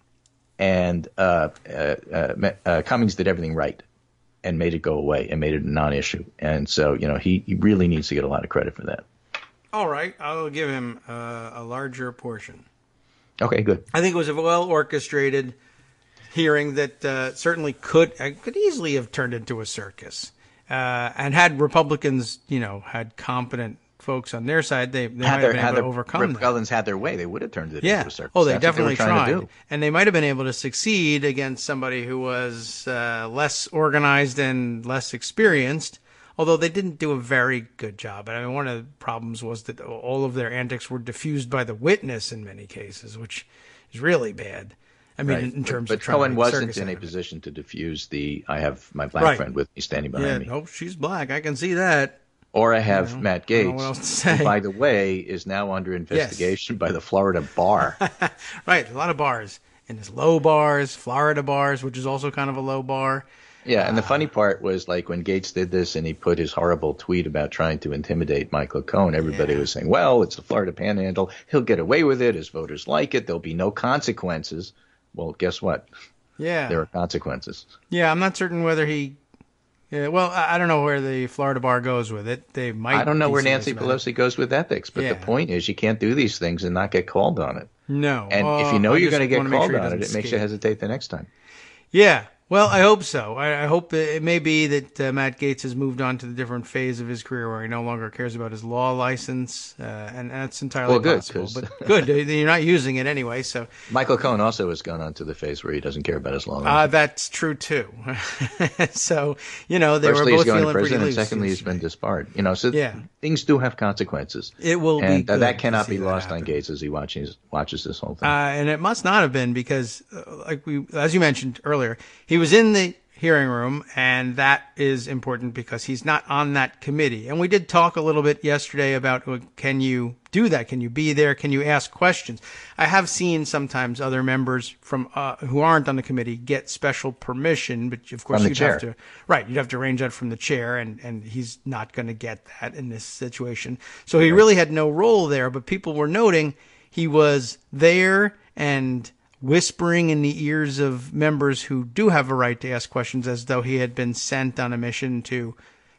And Cummings did everything right and made it go away and made it a non-issue. And so, he really needs to get a lot of credit for that. All right, I'll give him a larger portion. Okay, good. I think it was a well-orchestrated hearing that certainly could easily have turned into a circus. And had Republicans, had competent folks on their side, they might have been able to overcome that. Republicans had their way, they would have turned it into a circus. Oh, they definitely tried. And they might have been able to succeed against somebody who was less organized and less experienced, although they didn't do a very good job. I mean, one of the problems was that all of their antics were diffused by the witness in many cases, which is really bad. I mean, in terms of trying to Cohen wasn't in a position to diffuse I have my black friend with me standing behind me. Oh, she's black. I can see that. Or I have Matt Gaetz, who, by the way, is now under investigation by the Florida bar. Right, a lot of bars. And there's low bars, Florida bars, which is also kind of a low bar. Yeah, and the funny part was, like, when Gaetz did this and he put his horrible tweet about trying to intimidate Michael Cohen, everybody was saying, well, it's the Florida Panhandle. He'll get away with it. His voters like it. There'll be no consequences. Well, guess what? Yeah. There are consequences. Yeah, I'm not certain whether he... Yeah, well, I don't know where the Florida bar goes with it. They might. I don't know where Nancy Pelosi goes with ethics, but the point is you can't do these things and not get called on it. No. And if you know you're going to get called on it, it makes you hesitate the next time. Yeah. Well, I hope so. I hope it may be that Matt Gaetz has moved on to the different phase of his career where he no longer cares about his law license, and that's entirely possible. But good, you're not using it anyway. So Michael Cohen also has gone on to the phase where he doesn't care about his law license. That's true too. So they were both he's going feeling to prison, pretty and loose. secondly, he's been disbarred. So yeah. Things do have consequences. It will be, and good that cannot to be see lost that on happen. Gaetz as he watches this whole thing. And it must not have been because, as you mentioned earlier, he was in the hearing room, and that is important because he's not on that committee. And we did talk a little bit yesterday about, can you do that? Can you be there? Can you ask questions? I have seen sometimes other members from who aren't on the committee get special permission, but of course you'd have to arrange that from the chair, and he's not going to get that in this situation. So he really had no role there, but people were noting he was there and whispering in the ears of members who do have a right to ask questions, as though he had been sent on a mission to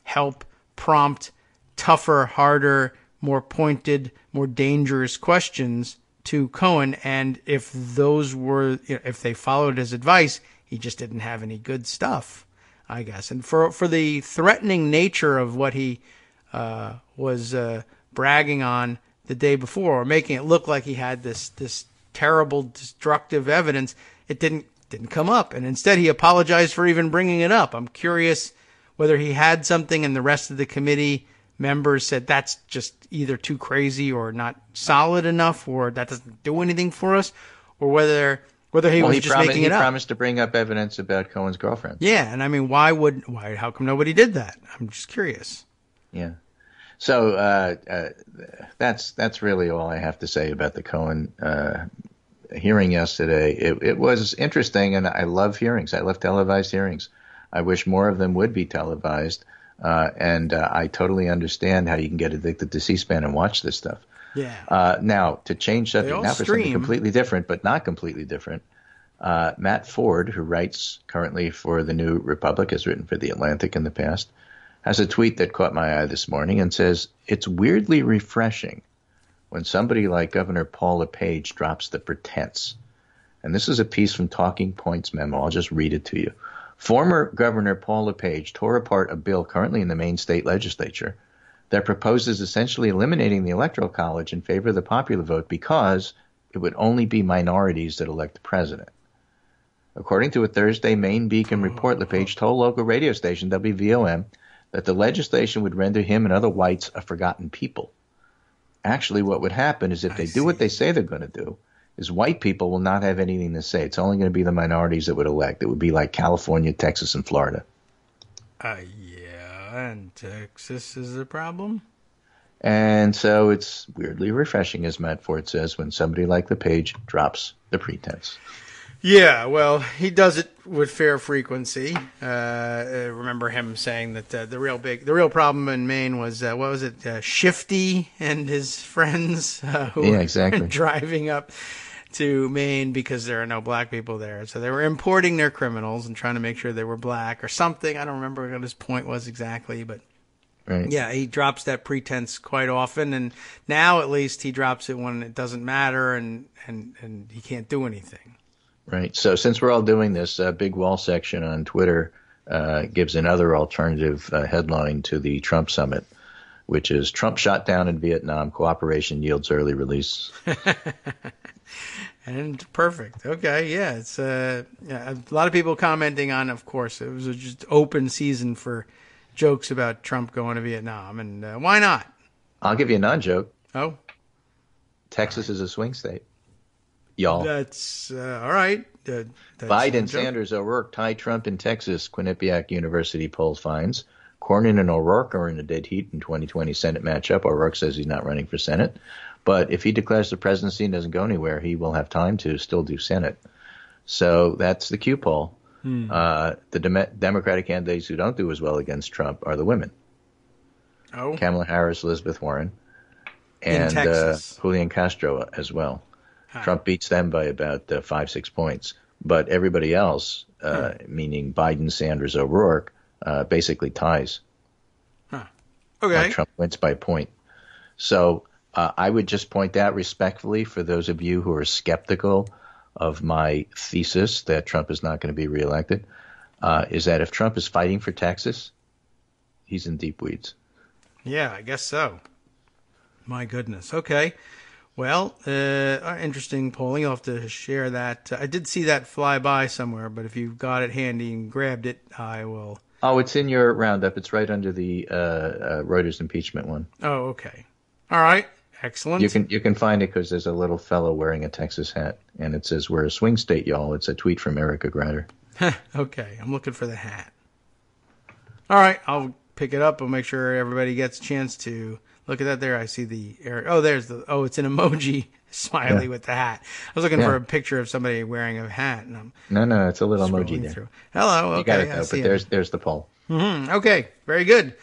help prompt tougher, harder, more pointed, more dangerous questions to Cohen. And if those were, if they followed his advice, he just didn't have any good stuff, I guess. And for the threatening nature of what he was bragging on the day before, or making it look like he had this terrible, destructive evidence, it didn't come up. And instead, he apologized for even bringing it up. I'm curious whether he had something and the rest of the committee members said that's just either too crazy or not solid enough, or that doesn't do anything for us, or whether he was just making it up. He promised to bring up evidence about Cohen's girlfriend. Yeah, and I mean, how come nobody did that? I'm just curious. Yeah. So that's really all I have to say about the Cohen hearing yesterday. It was interesting, and I love hearings. I love televised hearings. I wish more of them would be televised, and I totally understand how you can get addicted to C-SPAN and watch this stuff. Yeah. Now, to change subject, now for something completely different, but not completely different, Matt Ford, who writes currently for the New Republic, has written for The Atlantic in the past, has a tweet that caught my eye this morning and says, "It's weirdly refreshing when somebody like Governor Paul LePage drops the pretense." And this is a piece from Talking Points memo. I'll just read it to you. Former Governor Paul LePage tore apart a bill currently in the Maine state legislature that proposes essentially eliminating the Electoral College in favor of the popular vote because it would only be minorities that elect the president. According to a Thursday Maine Beacon report, LePage told local radio station WVOM that the legislation would render him and other whites a forgotten people. Actually, what would happen is if they do what they say they're going to do, is white people will not have anything to say. It's only going to be the minorities that would elect. It would be like California, Texas, and Florida. Yeah, and Texas is a problem. And so it's weirdly refreshing, as Matt Ford says, when somebody like LePage drops the pretense. Yeah, well, he does it with fair frequency. Remember him saying that the real problem in Maine was Shifty and his friends who were driving up to Maine because there are no black people there. So they were importing their criminals and trying to make sure they were black or something. I don't remember what his point was exactly, but right. Yeah, he drops that pretense quite often, and now at least he drops it when it doesn't matter and he can't do anything. Right. So since we're all doing this, Big Wall section on Twitter gives another alternative headline to the Trump summit, which is Trump shot down in Vietnam, cooperation yields early release. And perfect. Okay, yeah. It's a lot of people commenting on, of course, it was just open season for jokes about Trump going to Vietnam, and why not? I'll give you a non-joke. Oh? Texas is a swing state. Y'all. That's all right. That's Biden, Sanders, O'Rourke tie Trump in Texas, Quinnipiac University poll finds. Cornyn and O'Rourke are in a dead heat in 2020 Senate matchup. O'Rourke says he's not running for Senate. But if he declares the presidency and doesn't go anywhere, he will have time to still do Senate. So that's the Q poll. The Democratic candidates who don't do as well against Trump are the women. Oh. Kamala Harris, Elizabeth Warren, and Julian Castro as well. Trump beats them by about 5-6 points. But everybody else, meaning Biden, Sanders, O'Rourke, basically ties. Okay. Trump wins by a point. So I would just point out respectfully for those of you who are skeptical of my thesis that Trump is not going to be reelected, is that if Trump is fighting for Texas, he's in deep weeds. Yeah, I guess so. My goodness. Okay. Well, interesting polling. You'll have to share that. I did see that fly by somewhere, but if you've got it handy and grabbed it, I will. Oh, it's in your roundup. It's right under the Reuters impeachment one. Oh, okay. All right. Excellent. You can find it because there's a little fellow wearing a Texas hat, and it says, "We're a swing state, y'all." It's a tweet from Erica Grider. Okay. I'm looking for the hat. All right. I'll pick it up. I'll make sure everybody gets a chance to look at that there. I see the it's an emoji smiley with the hat. I was looking for a picture of somebody wearing a hat. And No, it's a little emoji there. Through. Hello. Okay. You got it though, but there's the poll. Mm-hmm. Okay. Very good.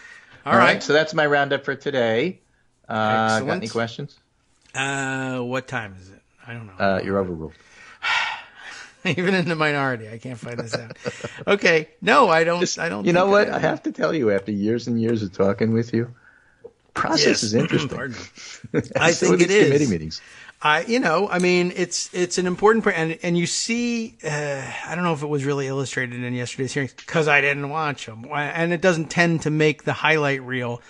All right. So that's my roundup for today. Excellent. Got any questions? What time is it? I don't know. You're overruled. Even in the minority, I can't find this out. Okay. No, I don't. You know what? I have to tell you, after years and years of talking with you, process is interesting. I think it is. Committee meetings. It's an important part, and you see, I don't know if it was really illustrated in yesterday's hearings because I didn't watch them, and it doesn't tend to make the highlight reel.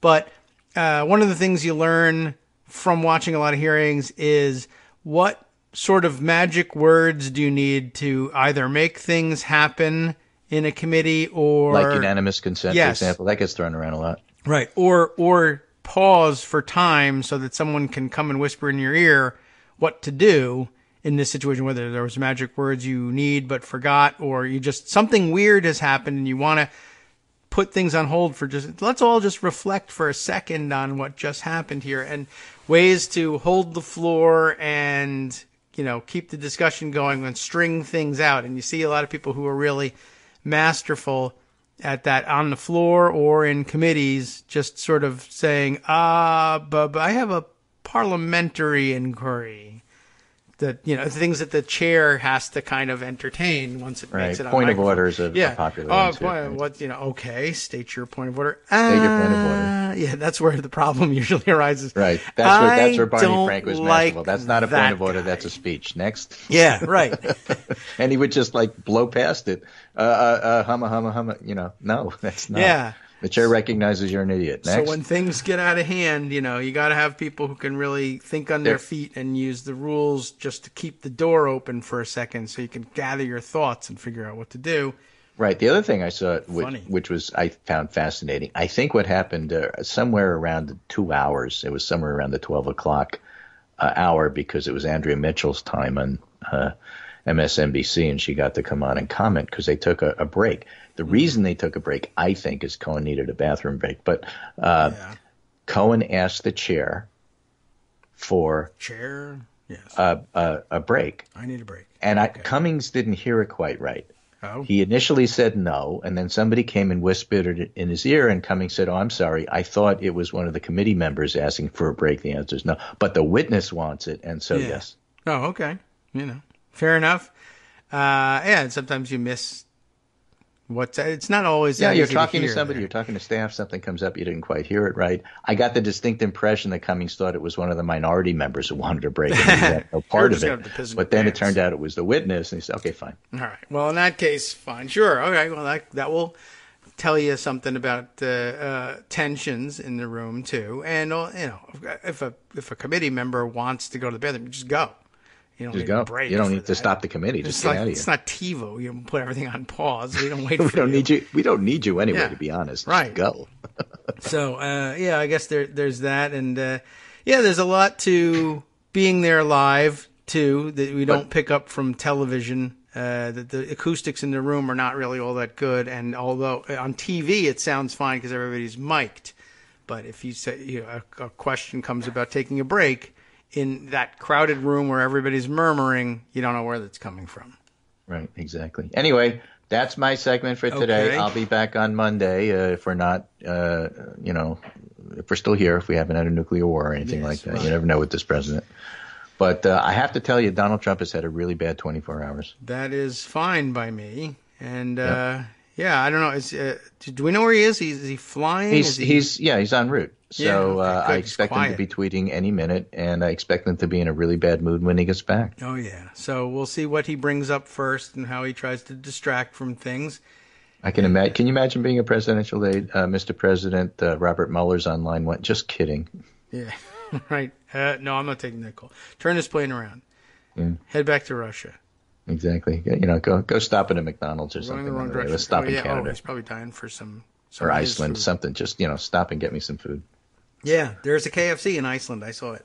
But one of the things you learn from watching a lot of hearings is what sort of magic words do you need to either make things happen in a committee or like unanimous consent, for example, that gets thrown around a lot. Right. Or pause for time so that someone can come and whisper in your ear what to do in this situation, whether there was magic words you need but forgot, or you just something weird has happened and you want to put things on hold for let's all just reflect for a second on what just happened here, and ways to hold the floor and, keep the discussion going and string things out. And you see a lot of people who are really masterful at that on the floor or in committees, just sort of saying, but I have a parliamentary inquiry. That, things that the chair has to kind of entertain once it makes it on point of microphone. order is a popular one too. Okay, state your point of order. State your point of order. Yeah, that's where the problem usually arises. Right. That's where Barney Frank was like masterful. That's not a point of order, that's a speech. Next. Yeah, right. And he would just blow past it. Humma. No, that's not. Yeah. The chair recognizes you're an idiot. Next. So when things get out of hand, you got to have people who can really think on their feet and use the rules just to keep the door open for a second so you can gather your thoughts and figure out what to do. Right. The other thing I saw, which was I found fascinating, I think what happened somewhere around 2 hours, it was somewhere around the 12 o'clock hour, because it was Andrea Mitchell's time on MSNBC, and she got to come on and comment because they took a break. The reason they took a break, I think, is Cohen needed a bathroom break. But Cohen asked the chair for a break. I need a break. And Cummings didn't hear it quite right. Oh. He initially said no, and then somebody came and whispered it in his ear, and Cummings said, "Oh, I'm sorry. I thought it was one of the committee members asking for a break." The answer is no. But the witness wants it, and so yes. Oh, okay. Fair enough. And sometimes you miss it's not always you're talking to somebody, you're talking to staff, something comes up, you didn't quite hear it right. I got the distinct impression that Cummings thought it was one of the minority members who wanted a break, and he had no part of it. But then it turned out it was the witness, and he said, okay, fine. All right. Well, in that case, fine. Sure. Okay. Well, that will tell you something about tensions in the room too. And if a committee member wants to go to the bathroom, just go. You don't just need go. A break. You don't need to stop the committee. Just get out of here. It's not TiVo. You put everything on pause. We don't wait. We don't need you. We don't need you anyway. To be honest, right? Just go. So I guess there's that, and there's a lot to being there live too that we don't pick up from television. That the acoustics in the room are not really all that good, and although on TV it sounds fine because everybody's mic'd, but if you say a question comes about taking a break in that crowded room where everybody's murmuring, you don't know where that's coming from. Right, exactly. Anyway, that's my segment for today. Okay. I'll be back on Monday if we're not, if we're still here, if we haven't had a nuclear war or anything like that. Right. You never know with this president. But I have to tell you, Donald Trump has had a really bad 24 hours. That is fine by me. And, Yeah, I don't know. Do we know where he is? Is he flying? He's en route. So okay, I expect him to be tweeting any minute, and I expect him to be in a really bad mood when he gets back. Oh, yeah. So we'll see what he brings up first and how he tries to distract from things. I can imagine. Can you imagine being a presidential aide, Mr. President? Robert Mueller's online went, just kidding. Yeah, right. No, I'm not taking that call. Turn this plane around. Yeah. Head back to Russia. Exactly. Go stop at a McDonald's or something. Going the wrong direction. Let's stop in Yeah. Canada. Oh, he's probably dying for some Or of his Iceland, food. something. Just, stop and get me some food. Yeah, there's a KFC in Iceland. I saw it.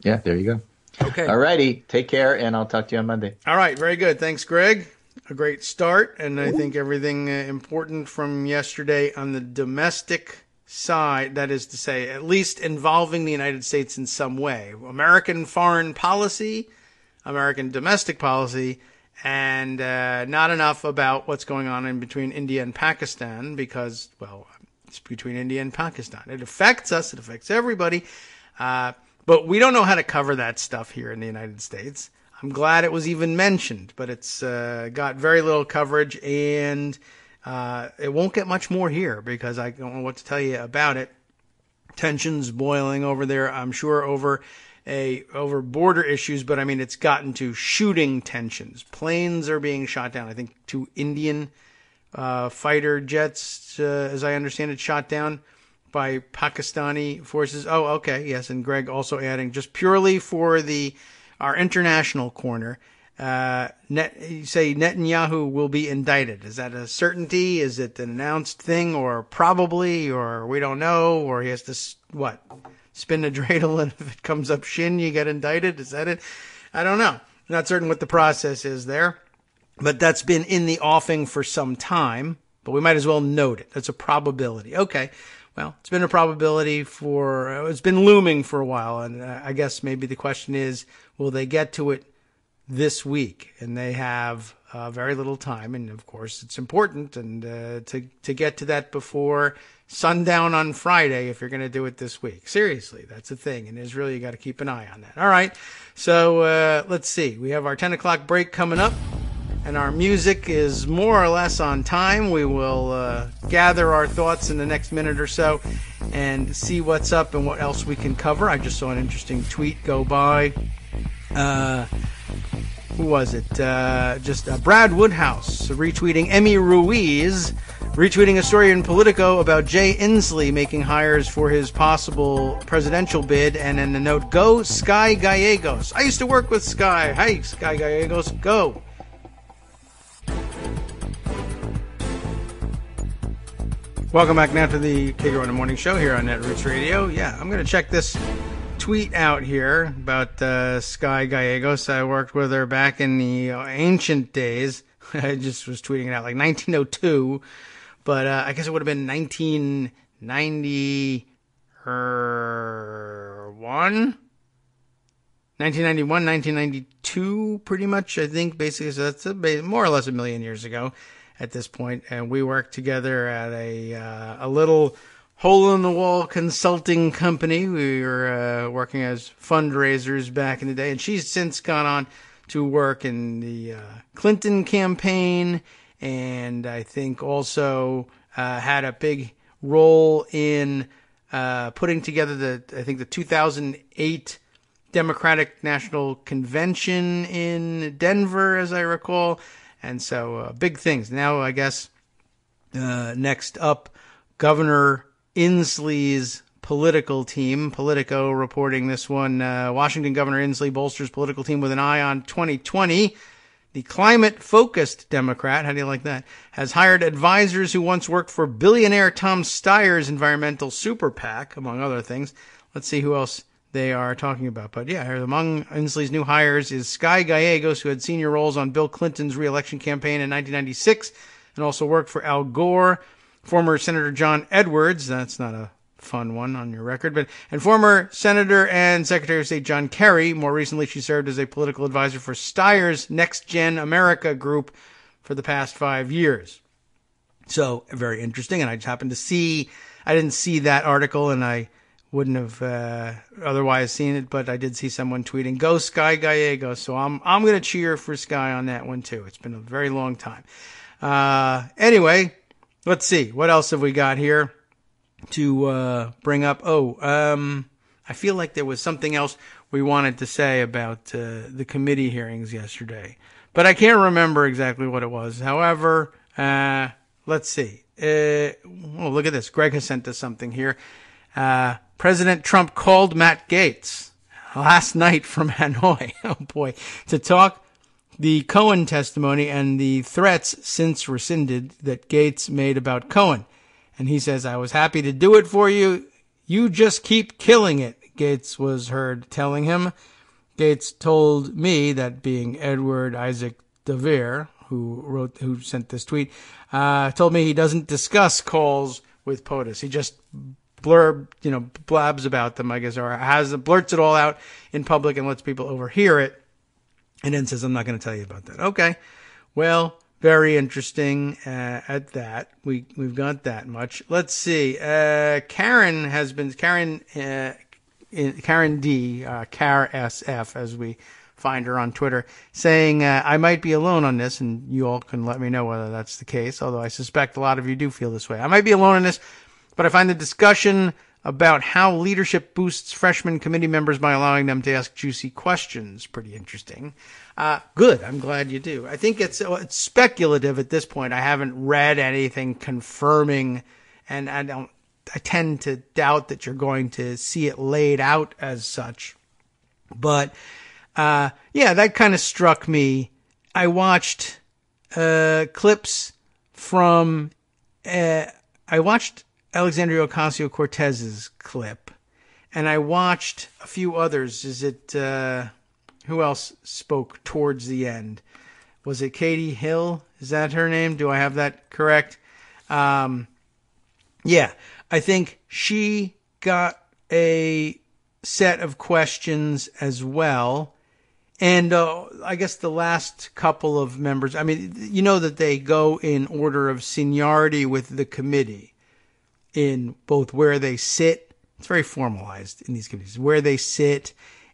Yeah, there you go. Okay. All righty. Take care, and I'll talk to you on Monday. All right. Very good. Thanks, Greg. A great start, and I think everything important from yesterday on the domestic side, that is to say, at least involving the United States in some way. American foreign policy, American domestic policy, and not enough about what's going on in between India and Pakistan because, well, it's between India and Pakistan. It affects us. It affects everybody. But we don't know how to cover that stuff here in the United States. I'm glad it was even mentioned, but it's got very little coverage, and it won't get much more here because I don't know what to tell you about it. Tensions boiling over there, I'm sure, over border issues, but I mean it's gotten to shooting tensions. Planes are being shot down. I think 2 Indian fighter jets, as I understand it, shot down by Pakistani forces. Oh, okay, yes, and Greg also adding just purely for our international corner. You say Netanyahu will be indicted. Is that a certainty? Is it an announced thing, or probably, or we don't know, or he has to spin a dreidel, and if it comes up shin, you get indicted? Is that it? I don't know. Not certain what the process is there, but that's been in the offing for some time. But we might as well note it. That's a probability. Okay. Well, it's been a probability it's been looming for a while, and I guess maybe the question is, will they get to it this week? And they have very little time, and of course it's important and to get to that before sundown on Friday if you're going to do it this week. Seriously, that's the thing. In Israel, you got to keep an eye on that. All right, so let's see. We have our 10 o'clock break coming up. And our music is more or less on time. We will gather our thoughts in the next minute or so and see what's up and what else we can cover. I just saw an interesting tweet go by. Who was it? Brad Woodhouse retweeting Emmy Ruiz, retweeting a story in Politico about Jay Inslee making hires for his possible presidential bid, and in the note, go Sky Gallegos. I used to work with Sky. Hey, Sky Gallegos, go. Welcome back now to the Kagro in the Morning Show here on Netroots Radio. Yeah, I'm going to check this tweet out here about Sky Gallegos. I worked with her back in the ancient days. I just was tweeting it out like 1902, but I guess it would have been 1991? 1991, 1992, pretty much, I think, basically. So that's more or less a million years ago at this point, and we worked together at a little hole-in-the-wall consulting company. We were working as fundraisers back in the day, and she's since gone on to work in the Clinton campaign, and I think also had a big role in putting together the 2008 Democratic National Convention in Denver, as I recall. And so big things. Now, I guess, next up, Governor Inslee's political team. Politico reporting this one. Washington Governor Inslee bolsters political team with an eye on 2020. The climate-focused Democrat, how do you like that, has hired advisors who once worked for billionaire Tom Steyer's environmental super PAC, among other things. Let's see who else they are talking about. But yeah, among Inslee's new hires is Sky Gallegos, who had senior roles on Bill Clinton's re-election campaign in 1996 and also worked for Al Gore. Former Senator John Edwards, that's not a fun one on your record, and former Senator and Secretary of State John Kerry. More recently, she served as a political advisor for Steyer's Next Gen America group for the past 5 years. So very interesting. And I just happened to see, I didn't see that article, and I wouldn't have otherwise seen it, but I did see someone tweeting, go Sky Gallegos. So I'm going to cheer for Sky on that one too. It's been a very long time. Anyway, let's see. What else have we got here to bring up? I feel like there was something else we wanted to say about the committee hearings yesterday, but I can't remember exactly what it was. However, let's see. Look at this. Greg has sent us something here. President Trump called Matt Gaetz last night from Hanoi, oh boy, to talk the Cohen testimony and the threats since rescinded that Gaetz made about Cohen. And he says, I was happy to do it for you. You just keep killing it, Gaetz was heard telling him. Gaetz told me, that being Edward Isaac DeVere, who sent this tweet, told me he doesn't discuss calls with POTUS. He just blabs about them, I guess, or blurts it all out in public and lets people overhear it, and then says, I'm not going to tell you about that. Okay. Well, very interesting at that. We've got that much. Let's see. Karen D, Car SF, as we find her on Twitter, saying, I might be alone on this, and you all can let me know whether that's the case, although I suspect a lot of you do feel this way. I might be alone on this, but I find the discussion about how leadership boosts freshman committee members by allowing them to ask juicy questions pretty interesting. Good. I'm glad you do. I think it's speculative at this point. I haven't read anything confirming, and I tend to doubt that you're going to see it laid out as such. But that kind of struck me. I watched clips from Alexandria Ocasio-Cortez's clip, and I watched a few others. Who else spoke towards the end? Was it Katie Hill? Is that her name? Do I have that correct? I think she got a set of questions as well. And I guess the last couple of members, I mean, you know that they go in order of seniority with the committee in both where they sit. It's very formalized in these committees, where they sit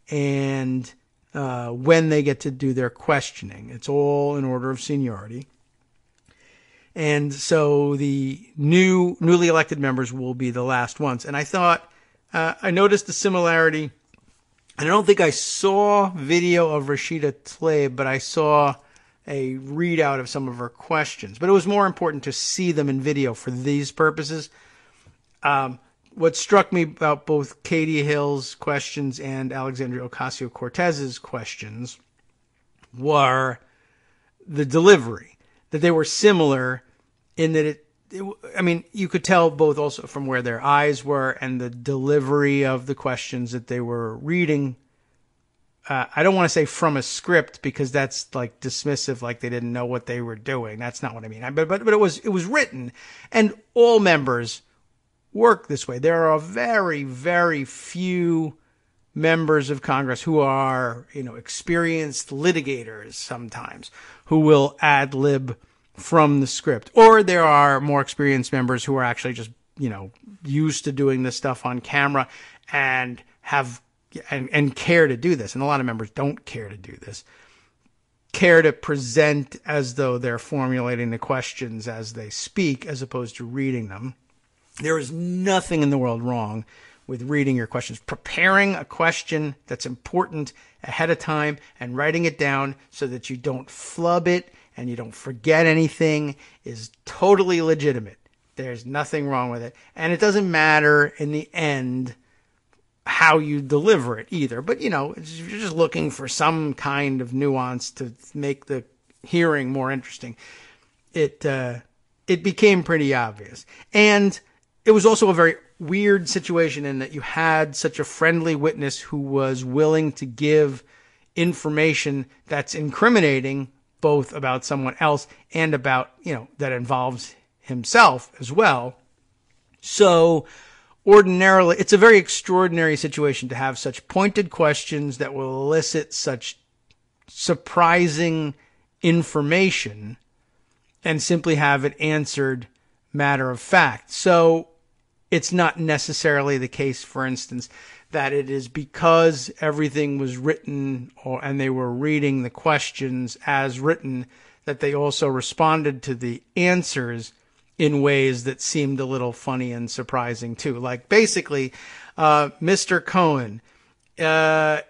and when they get to do their questioning. It's all in order of seniority. And so the newly elected members will be the last ones. And I thought, I noticed a similarity. And I don't think I saw video of Rashida Tlaib, but I saw a readout of some of her questions. But it was more important to see them in video for these purposes. What struck me about both Katie Hill's questions and Alexandria Ocasio-Cortez's questions were the delivery, that they were similar in that you could tell both also from where their eyes were and the delivery of the questions that they were reading. I don't want to say from a script because that's like dismissive, like they didn't know what they were doing. That's not what I mean. But it was written, and all members work this way. There are very, very few members of Congress who are, experienced litigators sometimes, who will ad lib from the script. Or there are more experienced members who are actually just, used to doing this stuff on camera and have and care to do this. And a lot of members don't care to do this. Care to present as though they're formulating the questions as they speak, as opposed to reading them. There is nothing in the world wrong with reading your questions. Preparing a question that's important ahead of time and writing it down so that you don't flub it and you don't forget anything is totally legitimate. There's nothing wrong with it. And it doesn't matter in the end how you deliver it either. But, if you're just looking for some kind of nuance to make the hearing more interesting, it became pretty obvious. And it was also a very weird situation in that you had such a friendly witness who was willing to give information that's incriminating both about someone else and about, that involves himself as well. So ordinarily, it's a very extraordinary situation to have such pointed questions that will elicit such surprising information and simply have it answered matter of fact. So it's not necessarily the case, for instance, that it is because everything was written and they were reading the questions as written that they also responded to the answers in ways that seemed a little funny and surprising too. Like basically, Mr. Cohen, on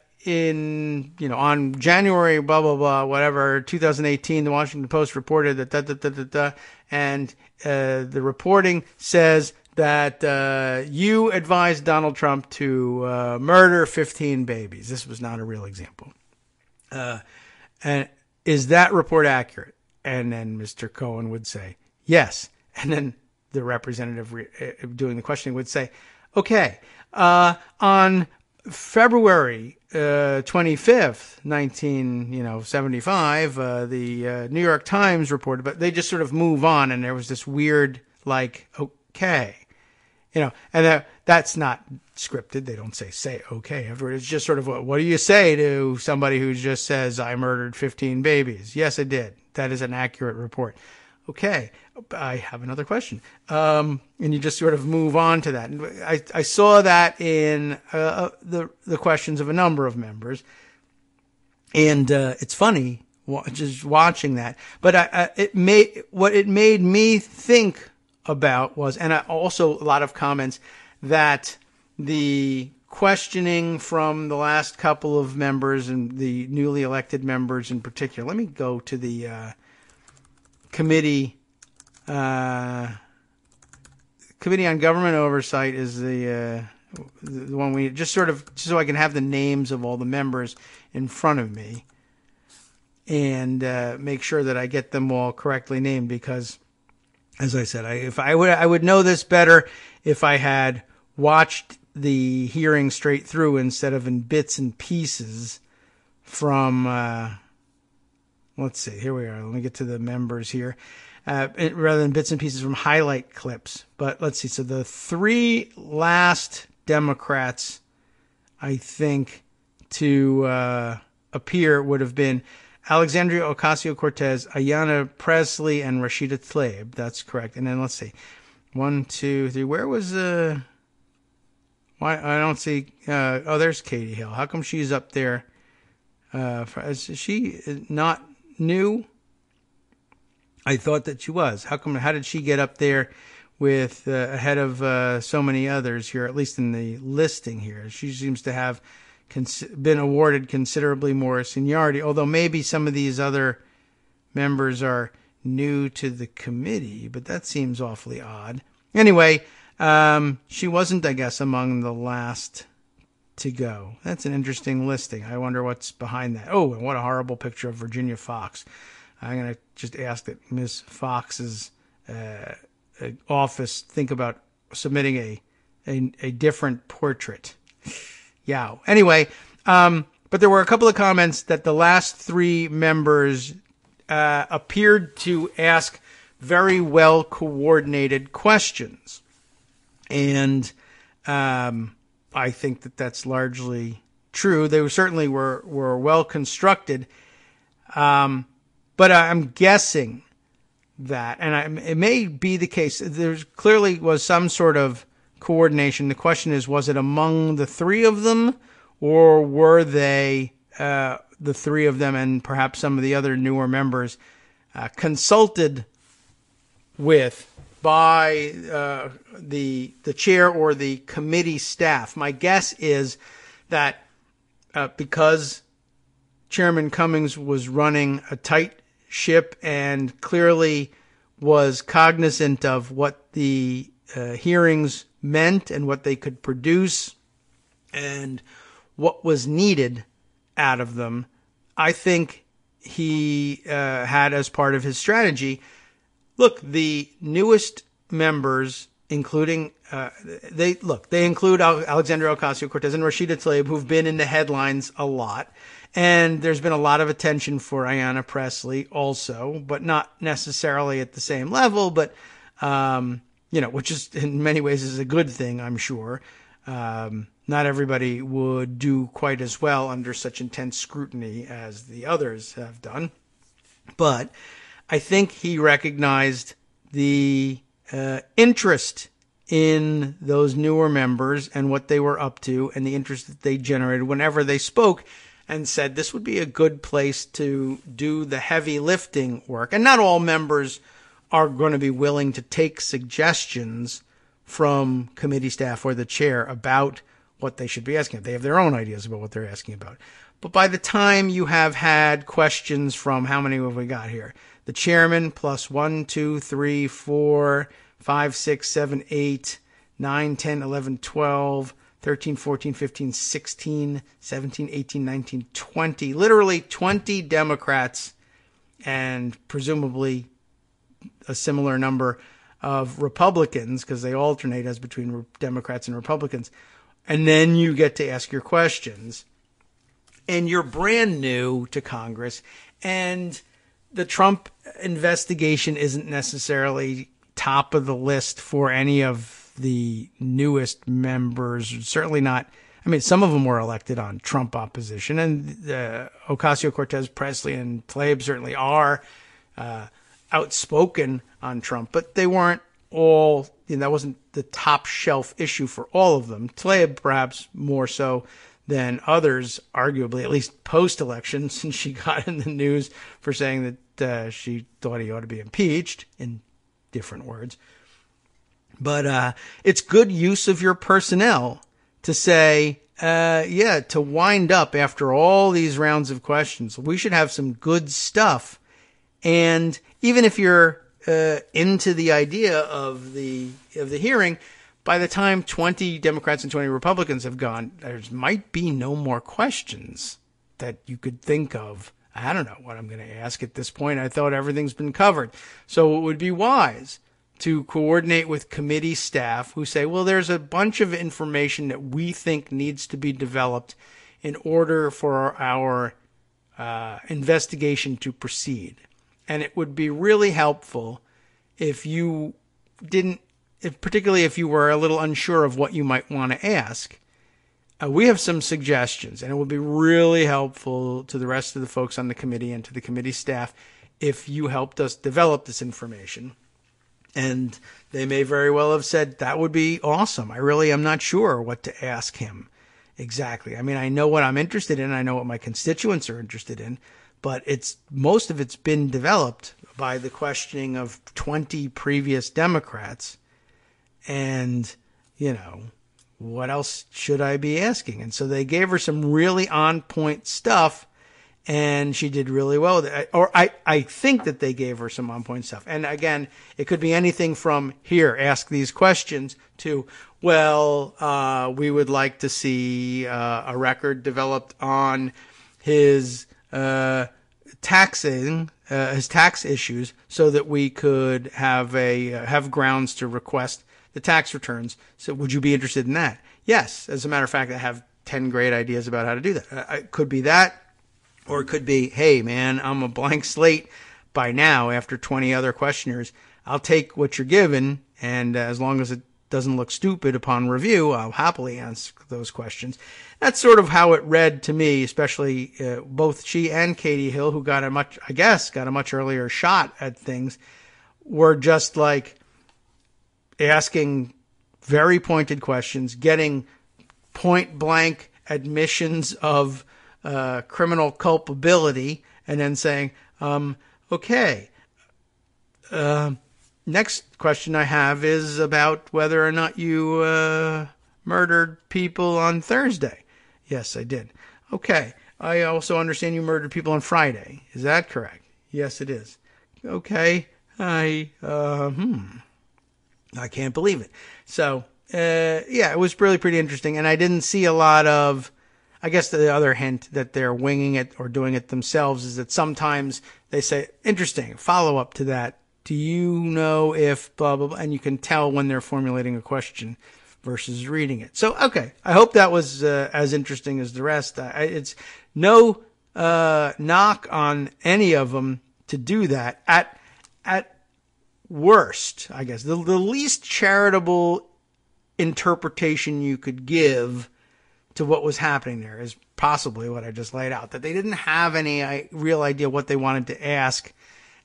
January, blah, blah, blah, whatever, 2018, the Washington Post reported that, and the reporting says that you advised Donald Trump to murder 15 babies. This was not a real example. And is that report accurate? And then Mr. Cohen would say, yes. And then the representative doing the questioning would say, okay, on February 25th, 1975, the New York Times reported, but they just sort of move on, and there was this weird, like, okay. And that's not scripted. They don't say okay. It's just sort of, what do you say to somebody who just says, I murdered 15 babies? Yes, I did. That is an accurate report. Okay, I have another question. And you just sort of move on to that. And I saw that in the questions of a number of members. And it's funny just watching that. But what it made me think about was, and also a lot of comments, that the questioning from the last couple of members and the newly elected members in particular. Let me go to the Committee on Government Oversight is the one we just sort of, so I can have the names of all the members in front of me and make sure that I get them all correctly named, because as I said, I would know this better if I had watched the hearing straight through instead of in bits and pieces from, let's see, here we are. Let me get to the members here. Rather than bits and pieces from highlight clips. But let's see. So the three last Democrats, I think, to appear would have been Alexandria Ocasio-Cortez, Ayanna Pressley, and Rashida Tlaib. That's correct. And then let's see. 1, 2, 3. Where was why I don't see? There's Katie Hill. How come she's up there? Is she not new? I thought that she was. How did she get up there with ahead of so many others here, at least in the listing here? She seems to have been awarded considerably more seniority, although maybe some of these other members are new to the committee, but that seems awfully odd. Anyway, she wasn't, I guess, among the last to go. That's an interesting listing. I wonder what's behind that. Oh, and what a horrible picture of Virginia Fox. I'm going to just ask that Ms. Fox's office think about submitting a different portrait. Yeah. Anyway, but there were a couple of comments that the last three members appeared to ask very well coordinated questions. And I think that that's largely true. They certainly were well constructed. But I'm guessing that, and it may be the case, there clearly was some sort of coordination. The question is, was it among the three of them, or were they, the three of them and perhaps some of the other newer members, consulted with by the chair or the committee staff? My guess is that because Chairman Cummings was running a tight ship and clearly was cognizant of what the hearings meant and what they could produce and what was needed out of them, I think he had as part of his strategy, look, the newest members, including they include Alexandria Ocasio-Cortez and Rashida Tlaib, who've been in the headlines a lot. And there's been a lot of attention for Ayanna Pressley also, but not necessarily at the same level, but, which is in many ways is a good thing, I'm sure. Not everybody would do quite as well under such intense scrutiny as the others have done. But I think he recognized the interest in those newer members and what they were up to and the interest that they generated whenever they spoke, and said this would be a good place to do the heavy lifting work. And not all members are going to be willing to take suggestions from committee staff or the chair about what they should be asking. They have their own ideas about what they're asking about. But by the time you have had questions from, how many have we got here? The chairman plus 1, 2, 3, 4, 5, 6, 7, 8, 9, 10, 11, 12, 13, 14, 15, 16, 17, 18, 19, 20. Literally 20 Democrats and presumably a similar number of Republicans, because they alternate as between Democrats and Republicans. And then you get to ask your questions. And you're brand new to Congress. And the Trump investigation isn't necessarily top of the list for any of the newest members. Certainly not. I mean, some of them were elected on Trump opposition. And Ocasio-Cortez, Presley, and Tlaib certainly are outspoken on Trump, but they weren't all, that wasn't the top shelf issue for all of them. Tlaib perhaps more so than others, arguably, at least post-election, since she got in the news for saying that she thought he ought to be impeached, in different words. But it's good use of your personnel to say, to wind up after all these rounds of questions, we should have some good stuff. And even if you're into the idea of the hearing, by the time 20 Democrats and 20 Republicans have gone, there might be no more questions that you could think of. I don't know what I'm going to ask at this point. I thought everything's been covered. So it would be wise to coordinate with committee staff who say, well, there's a bunch of information that we think needs to be developed in order for our investigation to proceed. And it would be really helpful if you particularly if you were a little unsure of what you might want to ask. We have some suggestions, and it would be really helpful to the rest of the folks on the committee and to the committee staff if you helped us develop this information. And they may very well have said, that would be awesome. I really am not sure what to ask him exactly. I mean, I know what I'm interested in. I know what my constituents are interested in. But most of it's been developed by the questioning of 20 previous Democrats. And, what else should I be asking? And so they gave her some really on-point stuff, and she did really well with it. Or I think that they gave her some on-point stuff. And again, it could be anything from, here, ask these questions, to, well, we would like to see a record developed on his taxing, his tax issues, so that we could have grounds to request the tax returns. So would you be interested in that? Yes. As a matter of fact, I have 10 great ideas about how to do that. It could be that, or it could be, hey, man, I'm a blank slate by now after 20 other questioners. I'll take what you're given, and as long as it doesn't look stupid upon review, I'll happily answer those questions. That's sort of how it read to me, especially both she and Katie Hill, who got a much earlier shot at things, were just like asking very pointed questions, getting point blank admissions of criminal culpability, and then saying, okay, next question I have is about whether or not you murdered people on Thursday. Yes, I did. Okay. I also understand you murdered people on Friday. Is that correct? Yes, it is. Okay. I can't believe it. So, it was really pretty interesting. And I didn't see a lot of, I guess the other hint that they're winging it or doing it themselves is that sometimes they say, interesting, follow up to that. Do you know if blah, blah, blah? And you can tell when they're formulating a question versus reading it. So, okay. I hope that was as interesting as the rest. It's no knock on any of them to do that. At worst, I guess, the least charitable interpretation you could give to what was happening there is possibly what I just laid out, that they didn't have any real idea what they wanted to ask,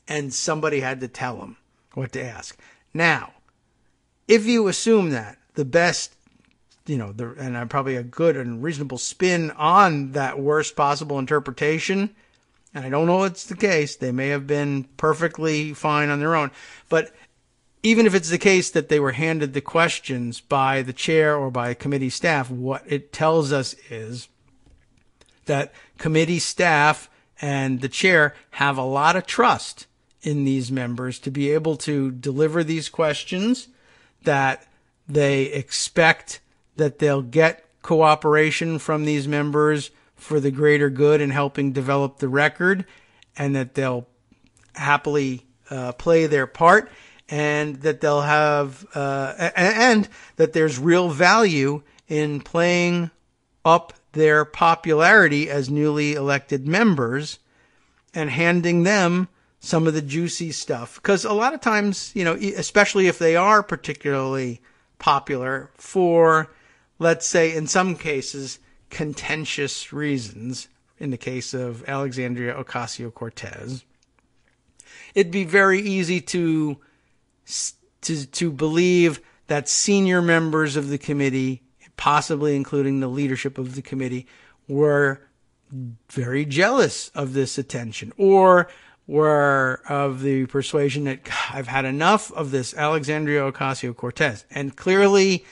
and somebody had to tell them what to ask. Now, if you assume that, the best, and probably a good and reasonable spin on that worst possible interpretation and I don't know it's the case, they may have been perfectly fine on their own, but even if it's the case that they were handed the questions by the chair or by committee staff, what it tells us is that committee staff and the chair have a lot of trust in these members to be able to deliver these questions, that they expect that they'll get cooperation from these members for the greater good in helping develop the record, and that they'll happily play their part, and that they'll have and that there's real value in playing up their popularity as newly elected members and handing them some of the juicy stuff. Because a lot of times, especially if they are particularly popular for, let's say, in some cases, contentious reasons, in the case of Alexandria Ocasio-Cortez, it'd be very easy to believe that senior members of the committee, possibly including the leadership of the committee, were very jealous of this attention, or were of the persuasion that I've had enough of this Alexandria Ocasio-Cortez. And clearly,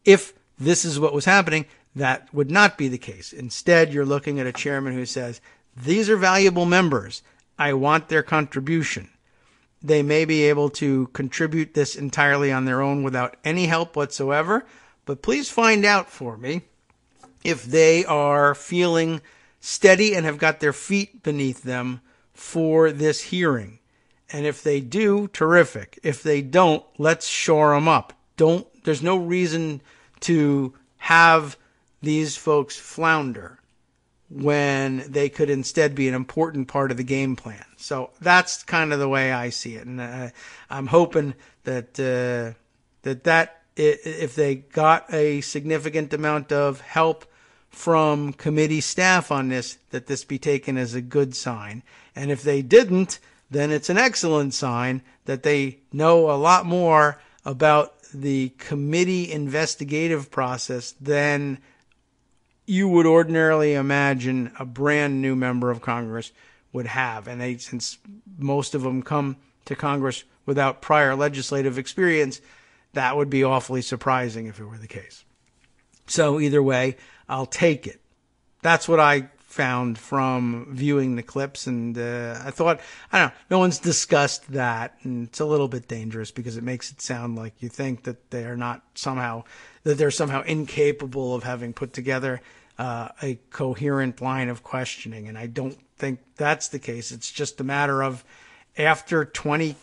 if this is what was happening, that would not be the case. Instead, you're looking at a chairman who says, these are valuable members. I want their contribution. They may be able to contribute this entirely on their own without any help whatsoever, but please find out for me if they are feeling steady and have got their feet beneath them for this hearing. And if they do, terrific. If they don't, let's shore them up. There's no reason to have these folks flounder when they could instead be an important part of the game plan. So that's kind of the way I see it. And I'm hoping that if they got a significant amount of help from committee staff on this, that this be taken as a good sign. And if they didn't, then it's an excellent sign that they know a lot more about the committee investigative process than you would ordinarily imagine a brand new member of Congress would have. And since most of them come to Congress without prior legislative experience, that would be awfully surprising if it were the case. So either way, I'll take it. That's what I found from viewing the clips, and I thought, I don't know, no one's discussed that, and it's a little bit dangerous because it makes it sound like you think that they're somehow incapable of having put together a coherent line of questioning, and I don't think that's the case. It's just a matter of, after 20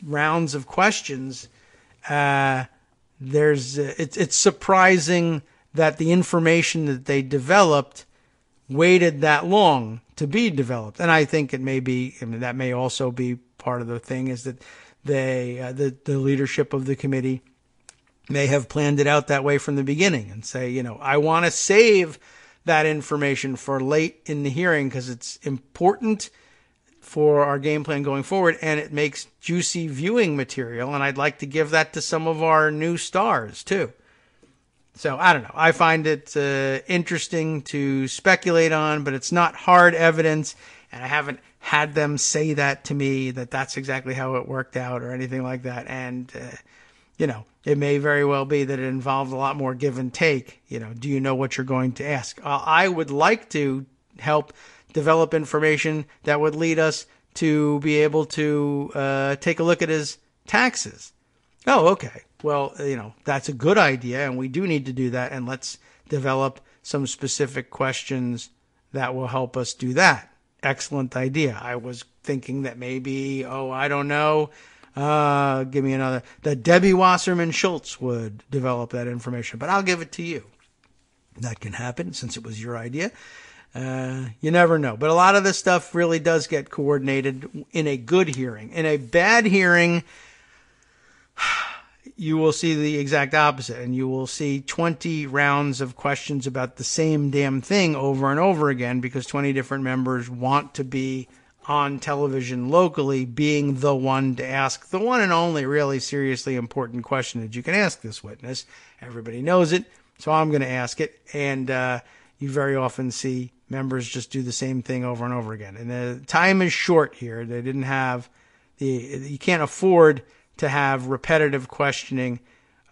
rounds of questions, it's surprising that the information that they developed waited that long to be developed. And I think it may be, that may also be part of the thing, is that the leadership of the committee may have planned it out that way from the beginning and say, I want to save that information for late in the hearing because it's important for our game plan going forward, and it makes juicy viewing material, and I'd like to give that to some of our new stars too. So I don't know. I find it interesting to speculate on, but it's not hard evidence, and I haven't had them say that to me, that that's exactly how it worked out or anything like that. And, it may very well be that it involved a lot more give and take. Do you know what you're going to ask? I would like to help develop information that would lead us to be able to take a look at his taxes. Oh, okay. Well, that's a good idea, and we do need to do that, and let's develop some specific questions that will help us do that. Excellent idea. I was thinking that maybe, I don't know, give me another, that Debbie Wasserman Schultz would develop that information, but I'll give it to you. That can happen since it was your idea. You never know. But a lot of this stuff really does get coordinated in a good hearing. In a bad hearing, you will see the exact opposite, and you will see 20 rounds of questions about the same damn thing over and over again because 20 different members want to be on television locally being the one to ask the one and only really seriously important question that you can ask this witness. Everybody knows it, so I'm going to ask it. And, you very often see members just do the same thing over and over again. And the time is short here. They didn't have you can't afford to have repetitive questioning.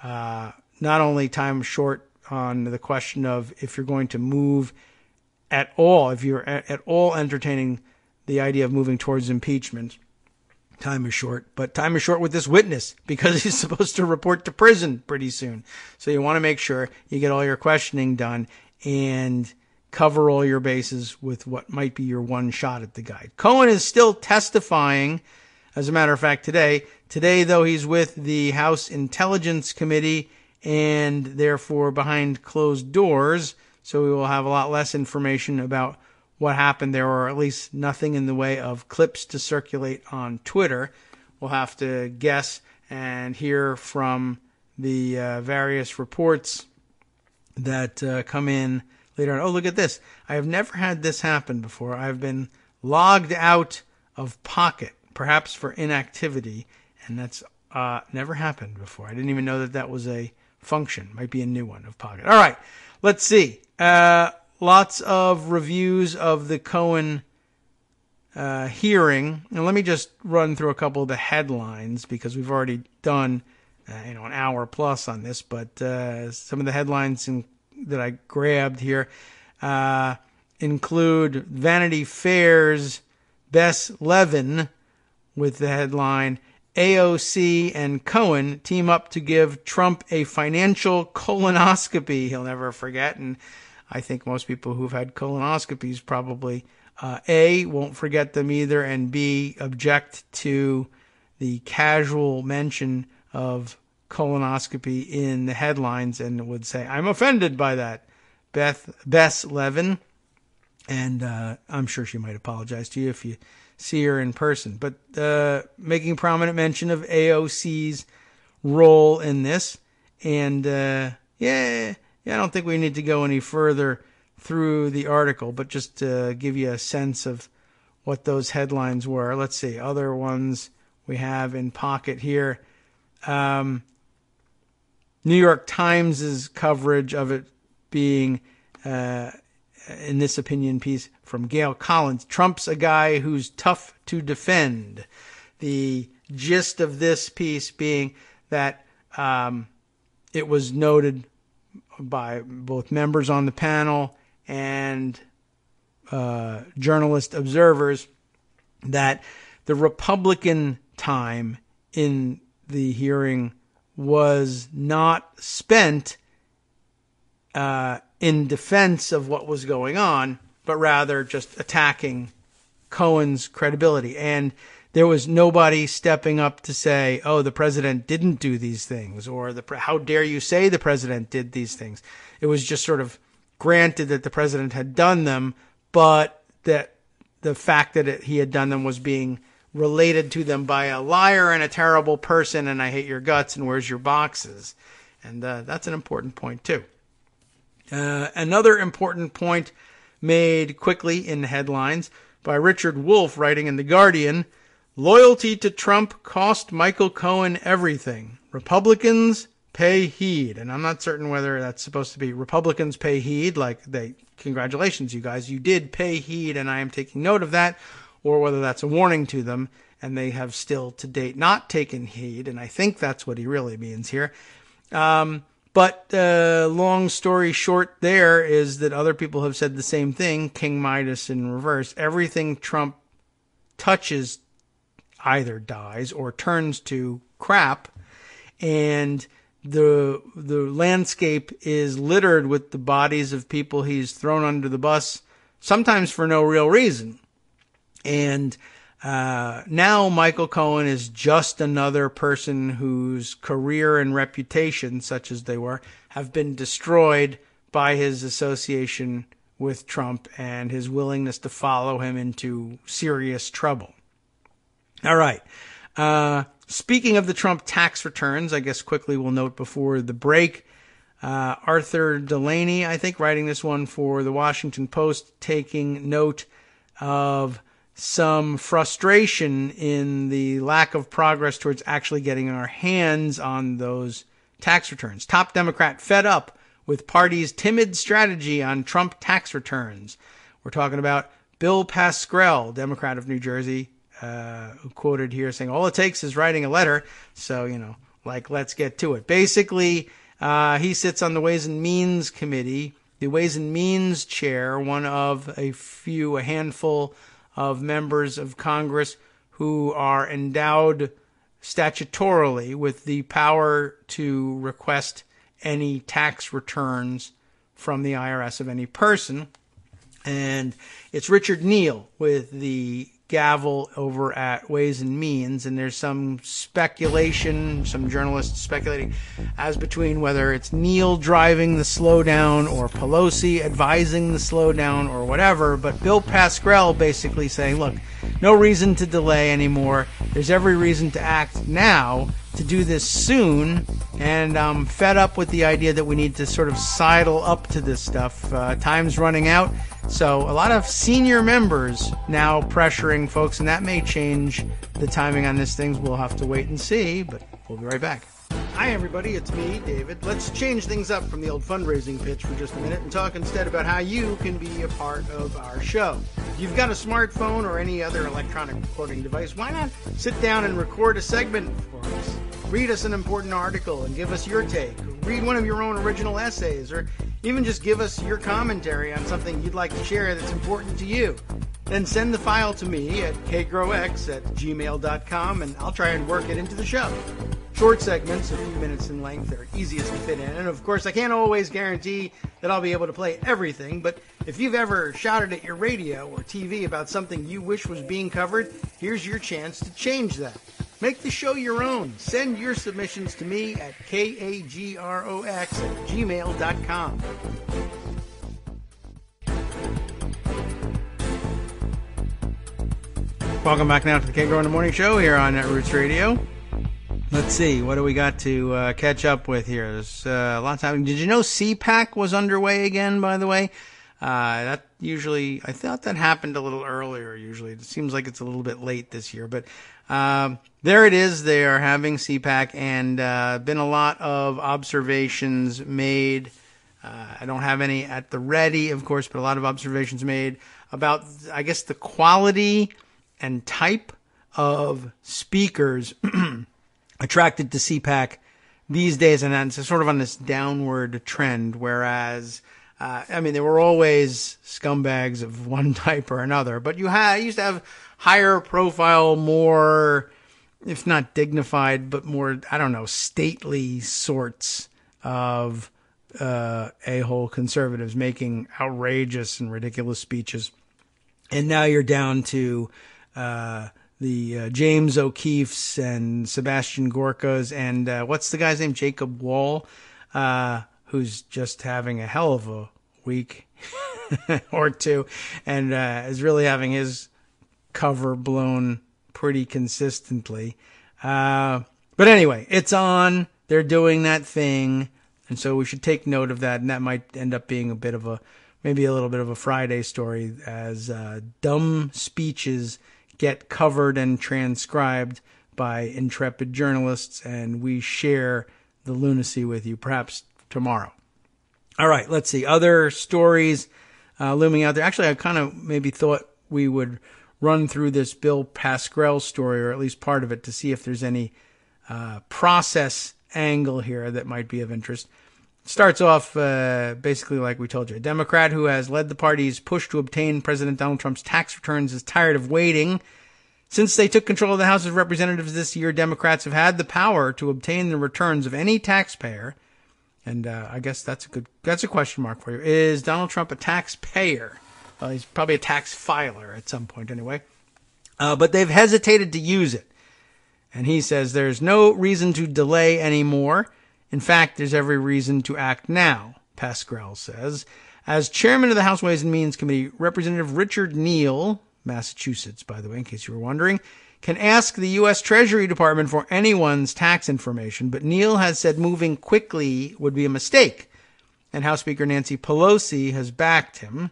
Not only time short on the question of if you're going to move at all, if you're at all entertaining the idea of moving towards impeachment, time is short. But time is short with this witness because he's supposed to report to prison pretty soon. So you want to make sure you get all your questioning done and cover all your bases with what might be your one shot at the guy. Cohen is still testifying, as a matter of fact, today. Today, though, he's with the House Intelligence Committee and therefore behind closed doors. So we will have a lot less information about what happened there, or at least nothing in the way of clips to circulate on Twitter. We'll have to guess and hear from the various reports that come in later on. Oh, look at this. I have never had this happen before. I've been logged out of Pocket, perhaps for inactivity, and that's never happened before. I didn't even know that that was a function. Might be a new one of Pocket. All right, let's see. Lots of reviews of the Cohen hearing. And let me just run through a couple of the headlines because we've already done an hour plus on this. But some of the headlines that I grabbed here include Vanity Fair's Bess Levin with the headline, AOC and Cohen team up to give Trump a financial colonoscopy he'll never forget. And I think most people who've had colonoscopies probably, A, won't forget them either, and B, object to the casual mention of colonoscopy in the headlines and would say, I'm offended by that. Bess Levin, and I'm sure she might apologize to you if you see her in person. But making prominent mention of AOC's role in this. And I don't think we need to go any further through the article, but just to give you a sense of what those headlines were. Let's see, other ones we have in Pocket here. New York Times' coverage of it being, in this opinion piece from Gail Collins, Trump's a guy who's tough to defend. The gist of this piece being that it was noted by both members on the panel and journalist observers that the Republican time in the hearing was not spent in defense of what was going on, but rather just attacking Cohen's credibility. And there was nobody stepping up to say, oh, the president didn't do these things, or how dare you say the president did these things. It was just sort of granted that the president had done them, but that the fact that he had done them was being related to them by a liar and a terrible person, and I hate your guts, and where's your boxes? And that's an important point, too. Another important point made quickly in the headlines by Richard Wolff, writing in The Guardian, loyalty to Trump cost Michael Cohen everything. Republicans pay heed. And I'm not certain whether that's supposed to be Republicans pay heed, like congratulations, you guys, you did pay heed, and I am taking note of that, or whether that's a warning to them, and they have still to date not taken heed, and I think that's what he really means here. But long story short there is that other people have said the same thing, King Midas in reverse. Everything Trump touches either dies or turns to crap, and the landscape is littered with the bodies of people he's thrown under the bus, sometimes for no real reason. And now Michael Cohen is just another person whose career and reputation, such as they were, have been destroyed by his association with Trump and his willingness to follow him into serious trouble. All right. Speaking of the Trump tax returns, I guess quickly we'll note before the break, Arthur Delaney, I think, writing this one for the Washington Post, taking note of some frustration in the lack of progress towards actually getting our hands on those tax returns. Top Democrat fed up with party's timid strategy on Trump tax returns. We're talking about Bill Pascrell, Democrat of New Jersey, who quoted here saying, all it takes is writing a letter. So, let's get to it. Basically, he sits on the Ways and Means Committee, the Ways and Means chair, one of a handful of members of Congress who are endowed statutorily with the power to request any tax returns from the IRS of any person. And it's Richard Neal with the gavel over at Ways and Means, and there's some speculation, some journalists speculating as between whether it's Neal driving the slowdown or Pelosi advising the slowdown or whatever, but Bill Pascrell basically saying, look, no reason to delay anymore. There's every reason to act now, to do this soon, and I'm fed up with the idea that we need to sort of sidle up to this stuff. Time's running out. So a lot of senior members now pressuring folks, and that may change the timing on this thing. We'll have to wait and see, but we'll be right back. Hi, everybody. It's me, David. Let's change things up from the old fundraising pitch for just a minute and talk instead about how you can be a part of our show. If you've got a smartphone or any other electronic recording device, why not sit down and record a segment for us? Read us an important article and give us your take. Read one of your own original essays, or even just give us your commentary on something you'd like to share that's important to you. Then send the file to me at kagrox@gmail.com, and I'll try and work it into the show. Short segments, a few minutes in length, are easiest to fit in. And of course, I can't always guarantee that I'll be able to play everything, but if you've ever shouted at your radio or TV about something you wish was being covered, here's your chance to change that. Make the show your own. Send your submissions to me at kagrox@gmail.com. Welcome back now to the Kagro in the Morning Show here on Netroots Radio. Let's see, what do we got to catch up with here? There's a lot of time. Did you know CPAC was underway again, by the way? I thought that happened a little earlier usually. It seems like it's a little bit late this year, but there it is. They are having CPAC, and been a lot of observations made. I don't have any at the ready, of course, but a lot of observations made about, I guess, the quality and type of speakers attracted to CPAC these days, and it's sort of on this downward trend, whereas they were always scumbags of one type or another, but you used to have higher profile, more, if not dignified, but more, stately sorts of a-hole conservatives making outrageous and ridiculous speeches. And now you're down to the James O'Keefe's and Sebastian Gorka's and what's the guy's name? Jacob Wall, who's just having a hell of a week or two, and is really having his cover blown pretty consistently. But anyway, it's on. They're doing that thing, and so we should take note of that, and that might end up being maybe a little bit of a Friday story as dumb speeches get covered and transcribed by intrepid journalists, and we share the lunacy with you, perhaps tomorrow. All right, let's see. Other stories looming out there. Actually, I kind of maybe thought we would run through this Bill Pascrell story, or at least part of it, to see if there's any process angle here that might be of interest. It starts off basically like we told you. A Democrat who has led the party's push to obtain President Donald Trump's tax returns is tired of waiting. Since they took control of the House of Representatives this year, Democrats have had the power to obtain the returns of any taxpayer. And I guess that's a question mark for you. Is Donald Trump a taxpayer? Well, he's probably a tax filer at some point anyway. But they've hesitated to use it. And he says there's no reason to delay anymore. In fact, there's every reason to act now, Pascrell says. As chairman of the House Ways and Means Committee, Representative Richard Neal, Massachusetts, by the way, in case you were wondering, can ask the U.S. Treasury Department for anyone's tax information, but Neal has said moving quickly would be a mistake, and House Speaker Nancy Pelosi has backed him.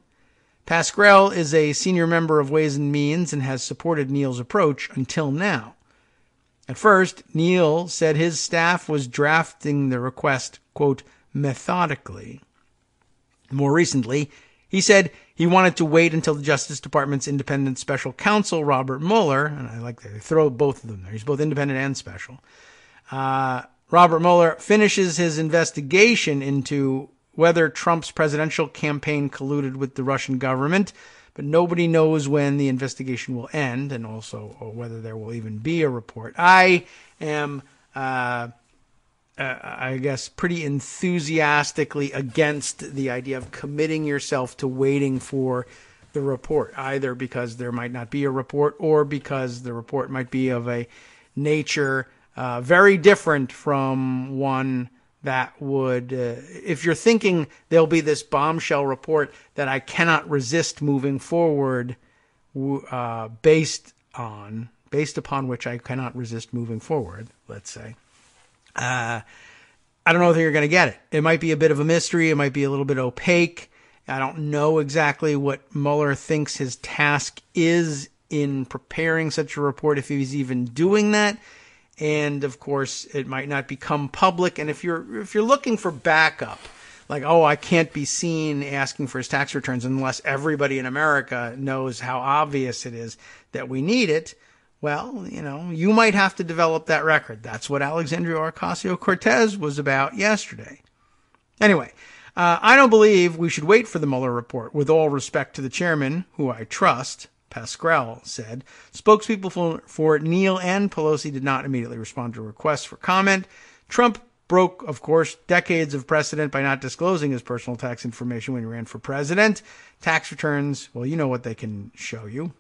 Pascrell is a senior member of Ways and Means and has supported Neal's approach until now. At first, Neal said his staff was drafting the request, quote, methodically. More recently, he said he wanted to wait until the Justice Department's independent special counsel, Robert Mueller, and I like to throw both of them there. He's both independent and special. Robert Mueller finishes his investigation into whether Trump's presidential campaign colluded with the Russian government, but nobody knows when the investigation will end, and also whether there will even be a report. I am, I guess, pretty enthusiastically against the idea of committing yourself to waiting for the report, either because there might not be a report or because the report might be of a nature very different from one that would, if you're thinking there'll be this bombshell report that I cannot resist moving forward, based upon which I cannot resist moving forward, let's say, I don't know if you're going to get it. It might be a bit of a mystery. It might be a little bit opaque. I don't know exactly what Mueller thinks his task is in preparing such a report, if he's even doing that. And of course, it might not become public. And if you're looking for backup, like, oh, I can't be seen asking for his tax returns unless everybody in America knows how obvious it is that we need it, well, you might have to develop that record. That's what Alexandria Ocasio-Cortez was about yesterday. Anyway, I don't believe we should wait for the Mueller report. With all respect to the chairman, who I trust, Pascrell said. Spokespeople for Neal and Pelosi did not immediately respond to requests for comment. Trump broke, of course, decades of precedent by not disclosing his personal tax information when he ran for president. Tax returns, well, you know what they can show you.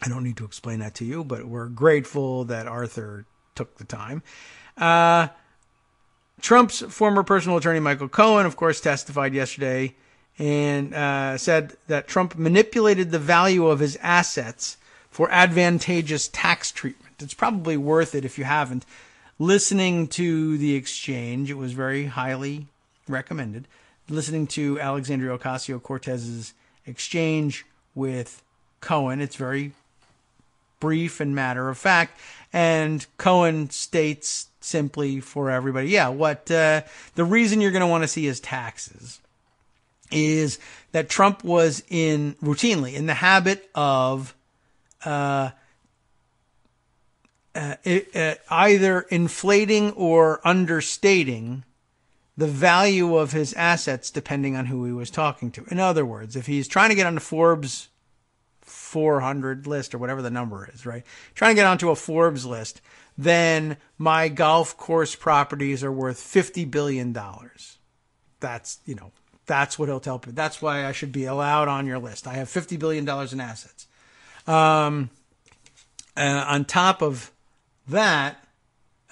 I don't need to explain that to you, but we're grateful that Arthur took the time. Trump's former personal attorney, Michael Cohen, of course, testified yesterday and said that Trump manipulated the value of his assets for advantageous tax treatment. It's probably worth it if you haven't. Listening to the exchange, it was very highly recommended. Listening to Alexandria Ocasio-Cortez's exchange with Cohen, it's very brief and matter of fact. And Cohen states simply for everybody, the reason you're going to want to see his taxes is that Trump was routinely in the habit of either inflating or understating the value of his assets depending on who he was talking to. In other words, if he's trying to get on the Forbes 400 list or whatever the number is, right? Trying to get onto a Forbes list, then my golf course properties are worth $50 billion. That's what he'll tell people. That's why I should be allowed on your list. I have $50 billion in assets. On top of that,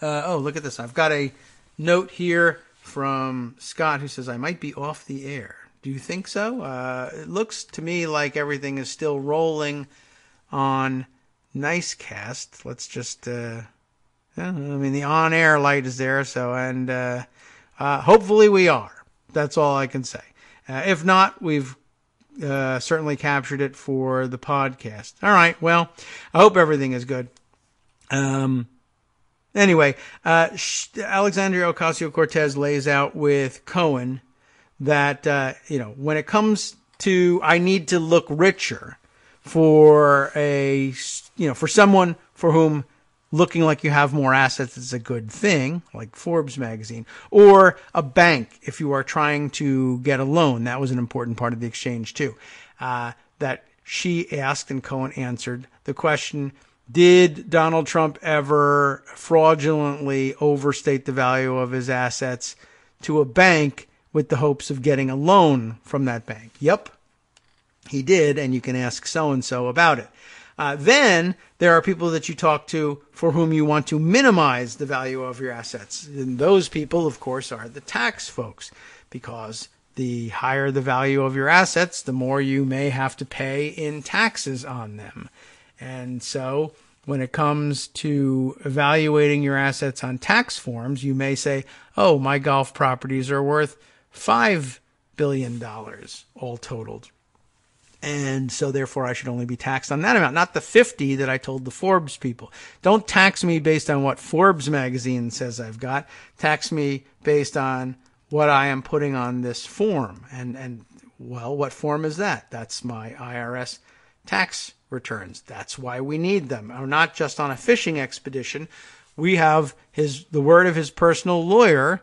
look at this. I've got a note here from Scott who says, I might be off the air. Do you think so? It looks to me like everything is still rolling on Nicecast. Let's just, the on-air light is there. So, and hopefully we are. That's all I can say. If not, we've certainly captured it for the podcast. All right. Well, I hope everything is good. Anyway, Alexandria Ocasio-Cortez lays out with Cohen that, when it comes to, I need to look richer for for someone for whom looking like you have more assets is a good thing, like Forbes magazine, or a bank if you are trying to get a loan. That was an important part of the exchange too. That she asked and Cohen answered the question, did Donald Trump ever fraudulently overstate the value of his assets to a bank with the hopes of getting a loan from that bank? Yep, he did, and you can ask so-and-so about it. Then there are people that you talk to for whom you want to minimize the value of your assets. And those people, of course, are the tax folks, because the higher the value of your assets, the more you may have to pay in taxes on them. And so when it comes to evaluating your assets on tax forms, you may say, oh, my golf properties are worth $5 billion all totaled. And so therefore I should only be taxed on that amount, not the 50 that I told the Forbes people. Don't tax me based on what Forbes magazine says I've got. Tax me based on what I am putting on this form. And well, what form is that? That's my IRS tax returns. That's why we need them. We're not just on a fishing expedition. We have the word of his personal lawyer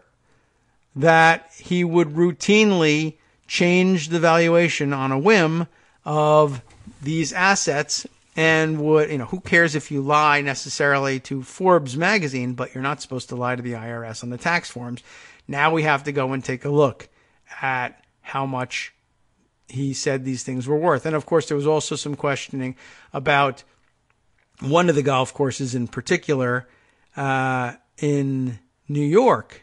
that he would routinely change the valuation on a whim of these assets, and would, who cares if you lie necessarily to Forbes magazine, but you're not supposed to lie to the IRS on the tax forms. Now we have to go and take a look at how much he said these things were worth. And of course, there was also some questioning about one of the golf courses in particular in New York,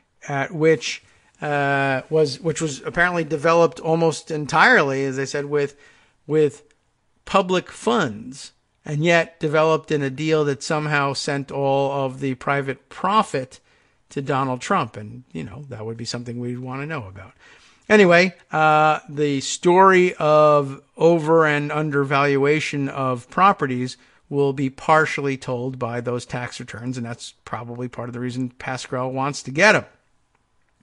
which was apparently developed almost entirely, as I said, with public funds, and yet developed in a deal that somehow sent all of the private profit to Donald Trump. And, that would be something we'd want to know about. Anyway, the story of over and undervaluation of properties will be partially told by those tax returns, and that's probably part of the reason Pascrell wants to get them.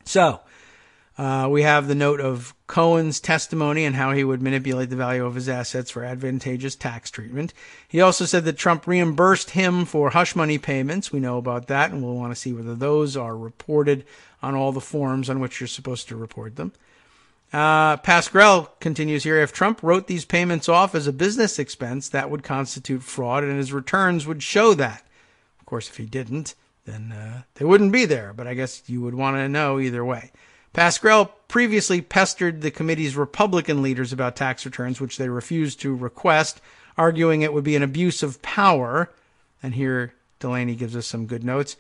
So, we have the note of Cohen's testimony and how he would manipulate the value of his assets for advantageous tax treatment. He also said that Trump reimbursed him for hush money payments. We know about that, and we'll want to see whether those are reported on all the forms on which you're supposed to report them. Pascrell continues here, if Trump wrote these payments off as a business expense, that would constitute fraud, and his returns would show that. Of course, if he didn't, then they wouldn't be there, but I guess you would want to know either way. Pascrell previously pestered the committee's Republican leaders about tax returns, which they refused to request, arguing it would be an abuse of power. And here Delaney gives us some good notes.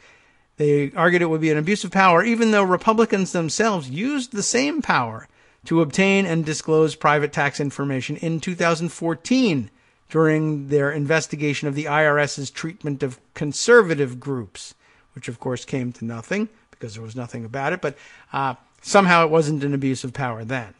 They argued it would be an abuse of power, even though Republicans themselves used the same power to obtain and disclose private tax information in 2014 during their investigation of the IRS's treatment of conservative groups, which of course came to nothing because there was nothing about it, but somehow it wasn't an abuse of power then.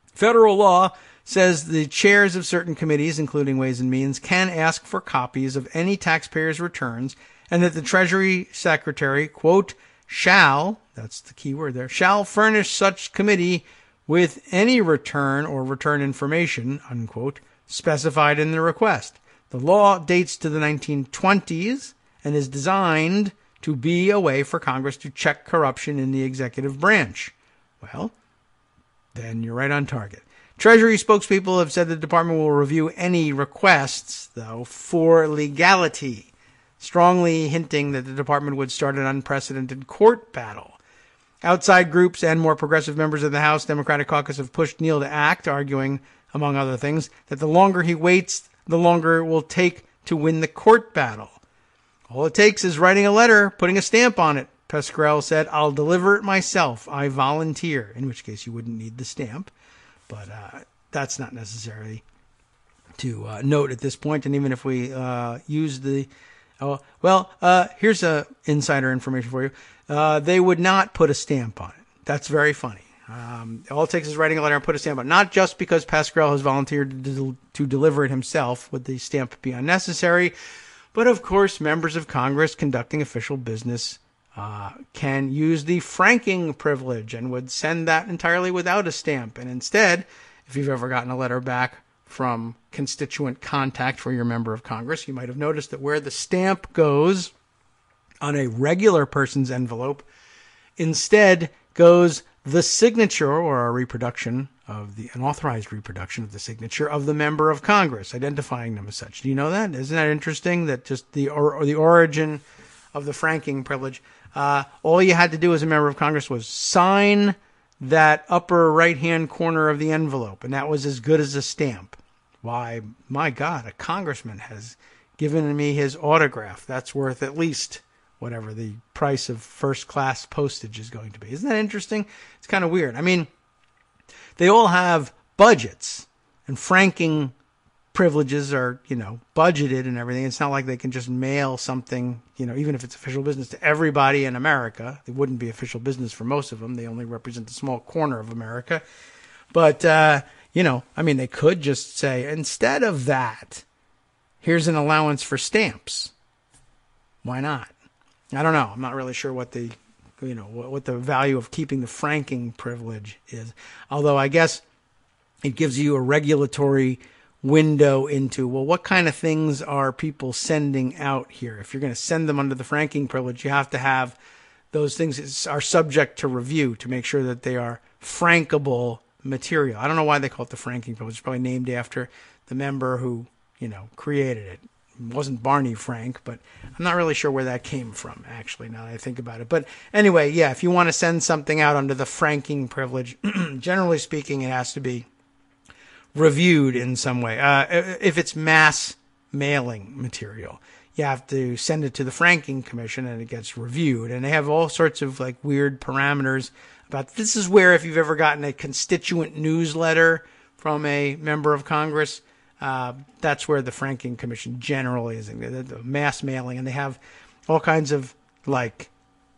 Federal law says the chairs of certain committees, including Ways and Means, can ask for copies of any taxpayer's returns, and that the Treasury Secretary, quote, shall, that's the key word there, shall furnish such committee with any return or return information, unquote, specified in the request. The law dates to the 1920s and is designed to be a way for Congress to check corruption in the executive branch. Well, then you're right on target. Treasury spokespeople have said the department will review any requests, though, for legality, strongly hinting that the department would start an unprecedented court battle. Outside groups and more progressive members of the House Democratic caucus have pushed Neal to act, arguing, among other things, that the longer he waits, the longer it will take to win the court battle. All it takes is writing a letter, putting a stamp on it. Pascrell said, I'll deliver it myself. I volunteer, in which case you wouldn't need the stamp. But that's not necessary to note at this point. And even if we use the... here's insider information for you. They would not put a stamp on it. That's very funny. All it takes is writing a letter and put a stamp on it. Not just because Pascrell has volunteered to deliver it himself would the stamp be unnecessary, but of course members of Congress conducting official business can use the franking privilege and would send that entirely without a stamp. And instead, if you've ever gotten a letter back from constituent contact for your member of Congress, you might have noticed that where the stamp goes on a regular person's envelope, instead goes the signature or a reproduction of an authorized reproduction of the signature of the member of Congress, identifying them as such. Do you know that? Isn't that interesting? That just the origin of the franking privilege. All you had to do as a member of Congress was sign that upper right-hand corner of the envelope, and that was as good as a stamp. Why, my God, a congressman has given me his autograph. That's worth at least whatever the price of first-class postage is going to be. Isn't that interesting? It's kind of weird. I mean, they all have budgets, and franking privileges are, budgeted and everything. It's not like they can just mail something, even if it's official business, to everybody in America. It wouldn't be official business for most of them. They only represent a small corner of America. But, they could just say, instead of that, here's an allowance for stamps. Why not? I don't know. I'm not really sure what the what the value of keeping the franking privilege is. Although I guess it gives you a regulatory window into, well, what kind of things are people sending out here? If you're going to send them under the franking privilege, you have to have those things are subject to review to make sure that they are frankable material. I don't know why they call it the franking privilege. It's probably named after the member who, created it. It wasn't Barney Frank, but I'm not really sure where that came from, actually, now that I think about it. But anyway, yeah, if you want to send something out under the franking privilege, generally speaking, it has to be reviewed in some way. If it's mass mailing material, you have to send it to the Franking Commission and it gets reviewed. And they have all sorts of like weird parameters about this is where if you've ever gotten a constituent newsletter from a member of Congress, that's where the Franking Commission generally is, the mass mailing. And they have all kinds of like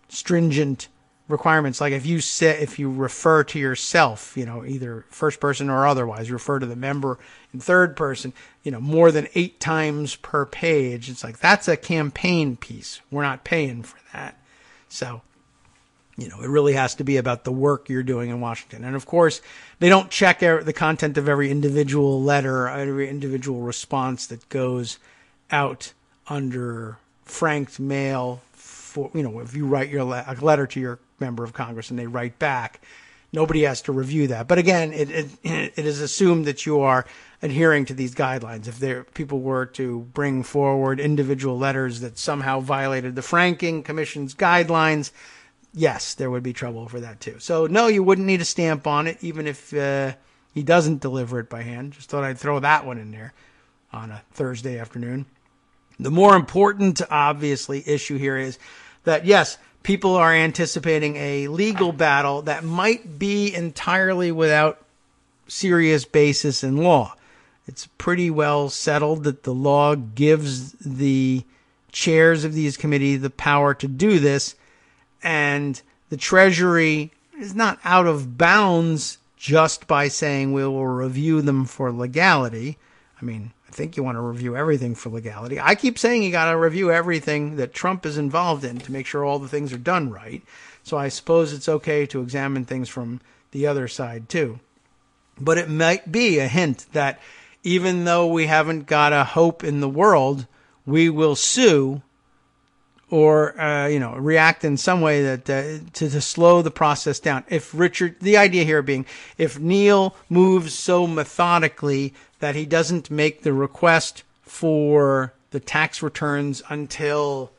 stringent requirements. Like if you refer to yourself, either first person or otherwise, refer to the member in third person, more than 8 times per page. It's like, that's a campaign piece. We're not paying for that. So, it really has to be about the work you're doing in Washington. And of course, they don't check the content of every individual letter, every individual response that goes out under franked mail. For, if you write a letter to your member of Congress and they write back, nobody has to review that. But again, it is assumed that you are adhering to these guidelines. If people were to bring forward individual letters that somehow violated the Franking Commission's guidelines, yes, there would be trouble for that too. So no, you wouldn't need a stamp on it, even if he doesn't deliver it by hand. Just thought I'd throw that one in there on a Thursday afternoon. The more important, obviously, issue here is that, yes, people are anticipating a legal battle that might be entirely without serious basis in law. It's pretty well settled that the law gives the chairs of these committees the power to do this, and the Treasury is not out of bounds just by saying we will review them for legality. I mean, I think you want to review everything for legality. I keep saying you got to review everything that Trump is involved in to make sure all the things are done right. So I suppose it's okay to examine things from the other side too. But it might be a hint that even though we haven't got a hope in the world, we will sue or react in some way that to slow the process down. The idea here being, if Neil moves so methodically that he doesn't make the request for the tax returns until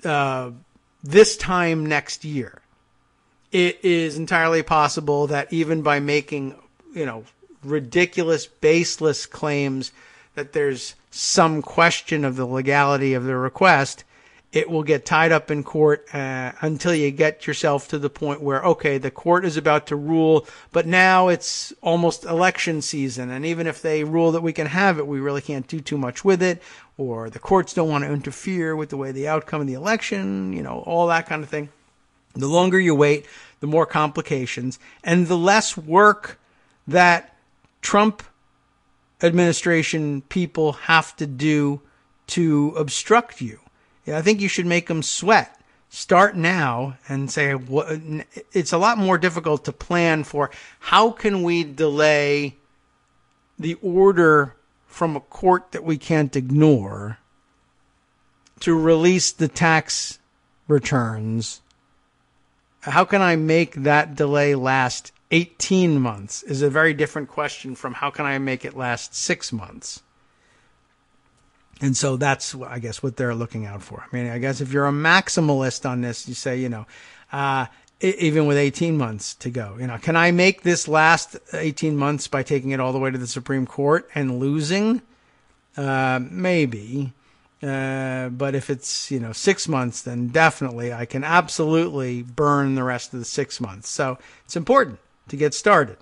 this time next year, it is entirely possible that even by making, ridiculous, baseless claims that there's some question of the legality of the request, it will get tied up in court until you get yourself to the point where, okay, the court is about to rule, but now it's almost election season. And even if they rule that we can have it, we really can't do too much with it. Or the courts don't want to interfere with the way the outcome of the election, all that kind of thing. The longer you wait, the more complications and the less work that Trump administration people have to do to obstruct you. I think you should make them sweat. Start now and say, it's a lot more difficult to plan for how can we delay the order from a court that we can't ignore to release the tax returns. How can I make that delay last 18 months is a very different question from how can I make it last 6 months. And so that's, I guess, what they're looking out for. I mean, I guess if you're a maximalist on this, you say, even with 18 months to go, can I make this last 18 months by taking it all the way to the Supreme Court and losing? Maybe. But if it's, 6 months, then definitely I can absolutely burn the rest of the 6 months. So it's important to get started.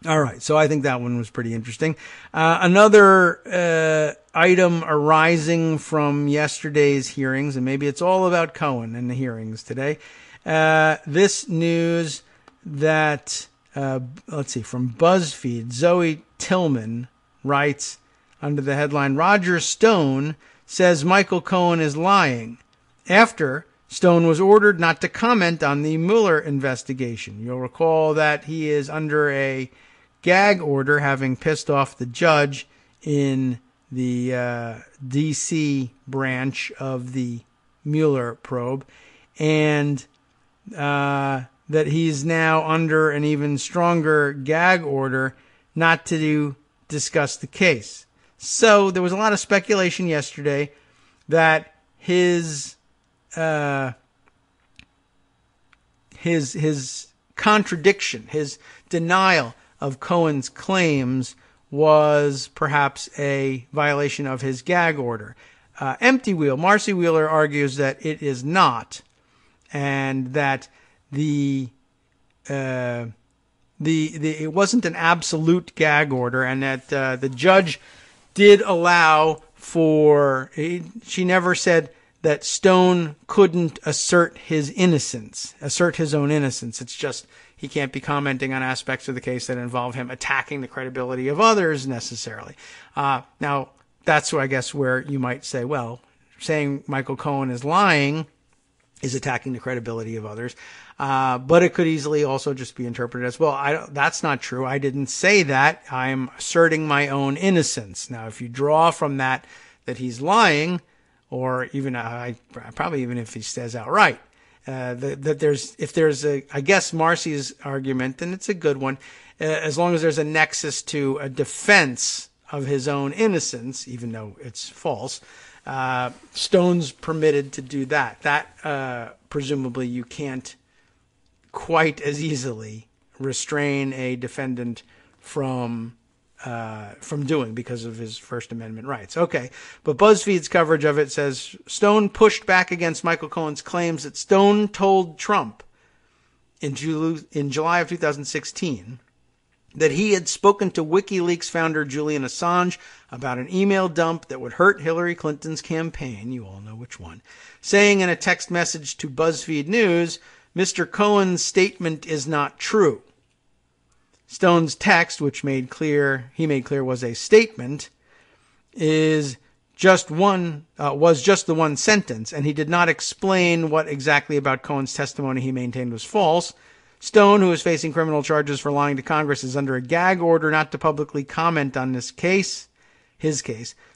All right. So I think that one was pretty interesting. Another item arising from yesterday's hearings, and maybe it's all about Cohen and the hearings today. This news that, from BuzzFeed, Zoe Tillman writes under the headline, Roger Stone says Michael Cohen is lying after Stone was ordered not to comment on the Mueller investigation. You'll recall that he is under a gag order, having pissed off the judge in the D.C. branch of the Mueller probe, and that he's now under an even stronger gag order not to discuss the case. So there was a lot of speculation yesterday that his contradiction, his denial of Cohen's claims was perhaps a violation of his gag order. Empty Wheel, Marcy Wheeler argues that it is not, and that it wasn't an absolute gag order, and that the judge did allow for. She never said that Stone couldn't assert his own innocence. It's just he can't be commenting on aspects of the case that involve him attacking the credibility of others necessarily. Now, that's I guess where you might say, well, saying Michael Cohen is lying is attacking the credibility of others. But it could easily also just be interpreted as, well, that's not true. I didn't say that. I'm asserting my own innocence. Now, if you draw from that he's lying, or even probably even if he says outright, I guess Marcy's argument, and it's a good one, as long as there's a nexus to a defense of his own innocence, even though it's false, Stone's permitted to do that. That presumably you can't quite as easily restrain a defendant from doing because of his First Amendment rights. Okay, but BuzzFeed's coverage of it says Stone pushed back against Michael Cohen's claims that Stone told Trump in July of 2016 that he had spoken to WikiLeaks founder Julian Assange about an email dump that would hurt Hillary Clinton's campaign, you all know which one, saying in a text message to BuzzFeed News, Mr. Cohen's statement is not true. Stone's text, which he made clear was a statement, was just the one sentence, and he did not explain what exactly about Cohen's testimony he maintained was false. Stone, who is facing criminal charges for lying to Congress, is under a gag order not to publicly comment on his case,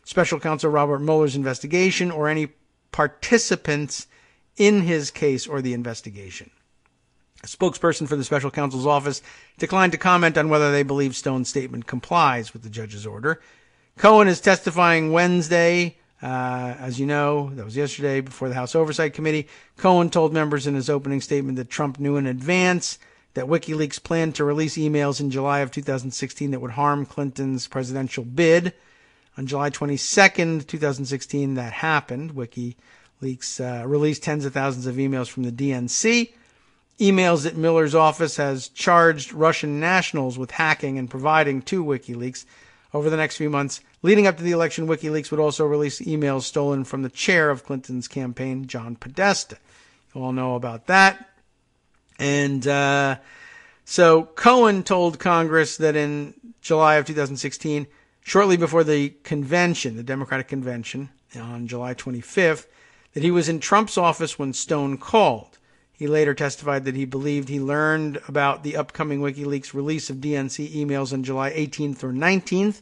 Special Counsel Robert Mueller's investigation, or any participants in his case or the investigation. A spokesperson for the special counsel's office declined to comment on whether they believe Stone's statement complies with the judge's order. Cohen is testifying Wednesday, as you know, that was yesterday, before the House Oversight Committee. Cohen told members in his opening statement that Trump knew in advance that WikiLeaks planned to release emails in July of 2016 that would harm Clinton's presidential bid. On July 22nd, 2016, that happened. WikiLeaks released tens of thousands of emails from the DNC. Emails that Mueller's office has charged Russian nationals with hacking and providing to WikiLeaks. Over the next few months leading up to the election, WikiLeaks would also release emails stolen from the chair of Clinton's campaign, John Podesta. You all know about that. And so Cohen told Congress that in July of 2016, shortly before the convention, the Democratic convention, on July 25th, that he was in Trump's office when Stone called. He later testified that he believed he learned about the upcoming WikiLeaks release of DNC emails on July 18th or 19th,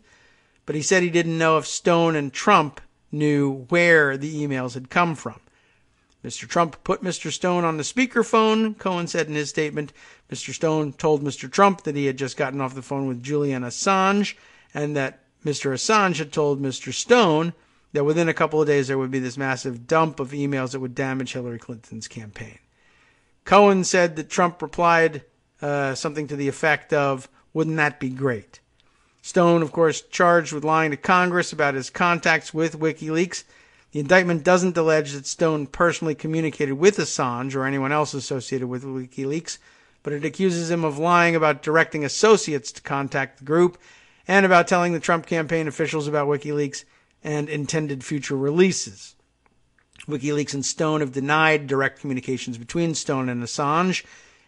but he said he didn't know if Stone and Trump knew where the emails had come from. Mr. Trump put Mr. Stone on the speakerphone, Cohen said in his statement. Mr. Stone told Mr. Trump that he had just gotten off the phone with Julian Assange, and that Mr. Assange had told Mr. Stone that within a couple of days there would be this massive dump of emails that would damage Hillary Clinton's campaign. Cohen said that Trump replied something to the effect of, wouldn't that be great? Stone, of course, charged with lying to Congress about his contacts with WikiLeaks. The indictment doesn't allege that Stone personally communicated with Assange or anyone else associated with WikiLeaks, but it accuses him of lying about directing associates to contact the group and about telling the Trump campaign officials about WikiLeaks and intended future releases. WikiLeaks and Stone have denied direct communications between Stone and Assange.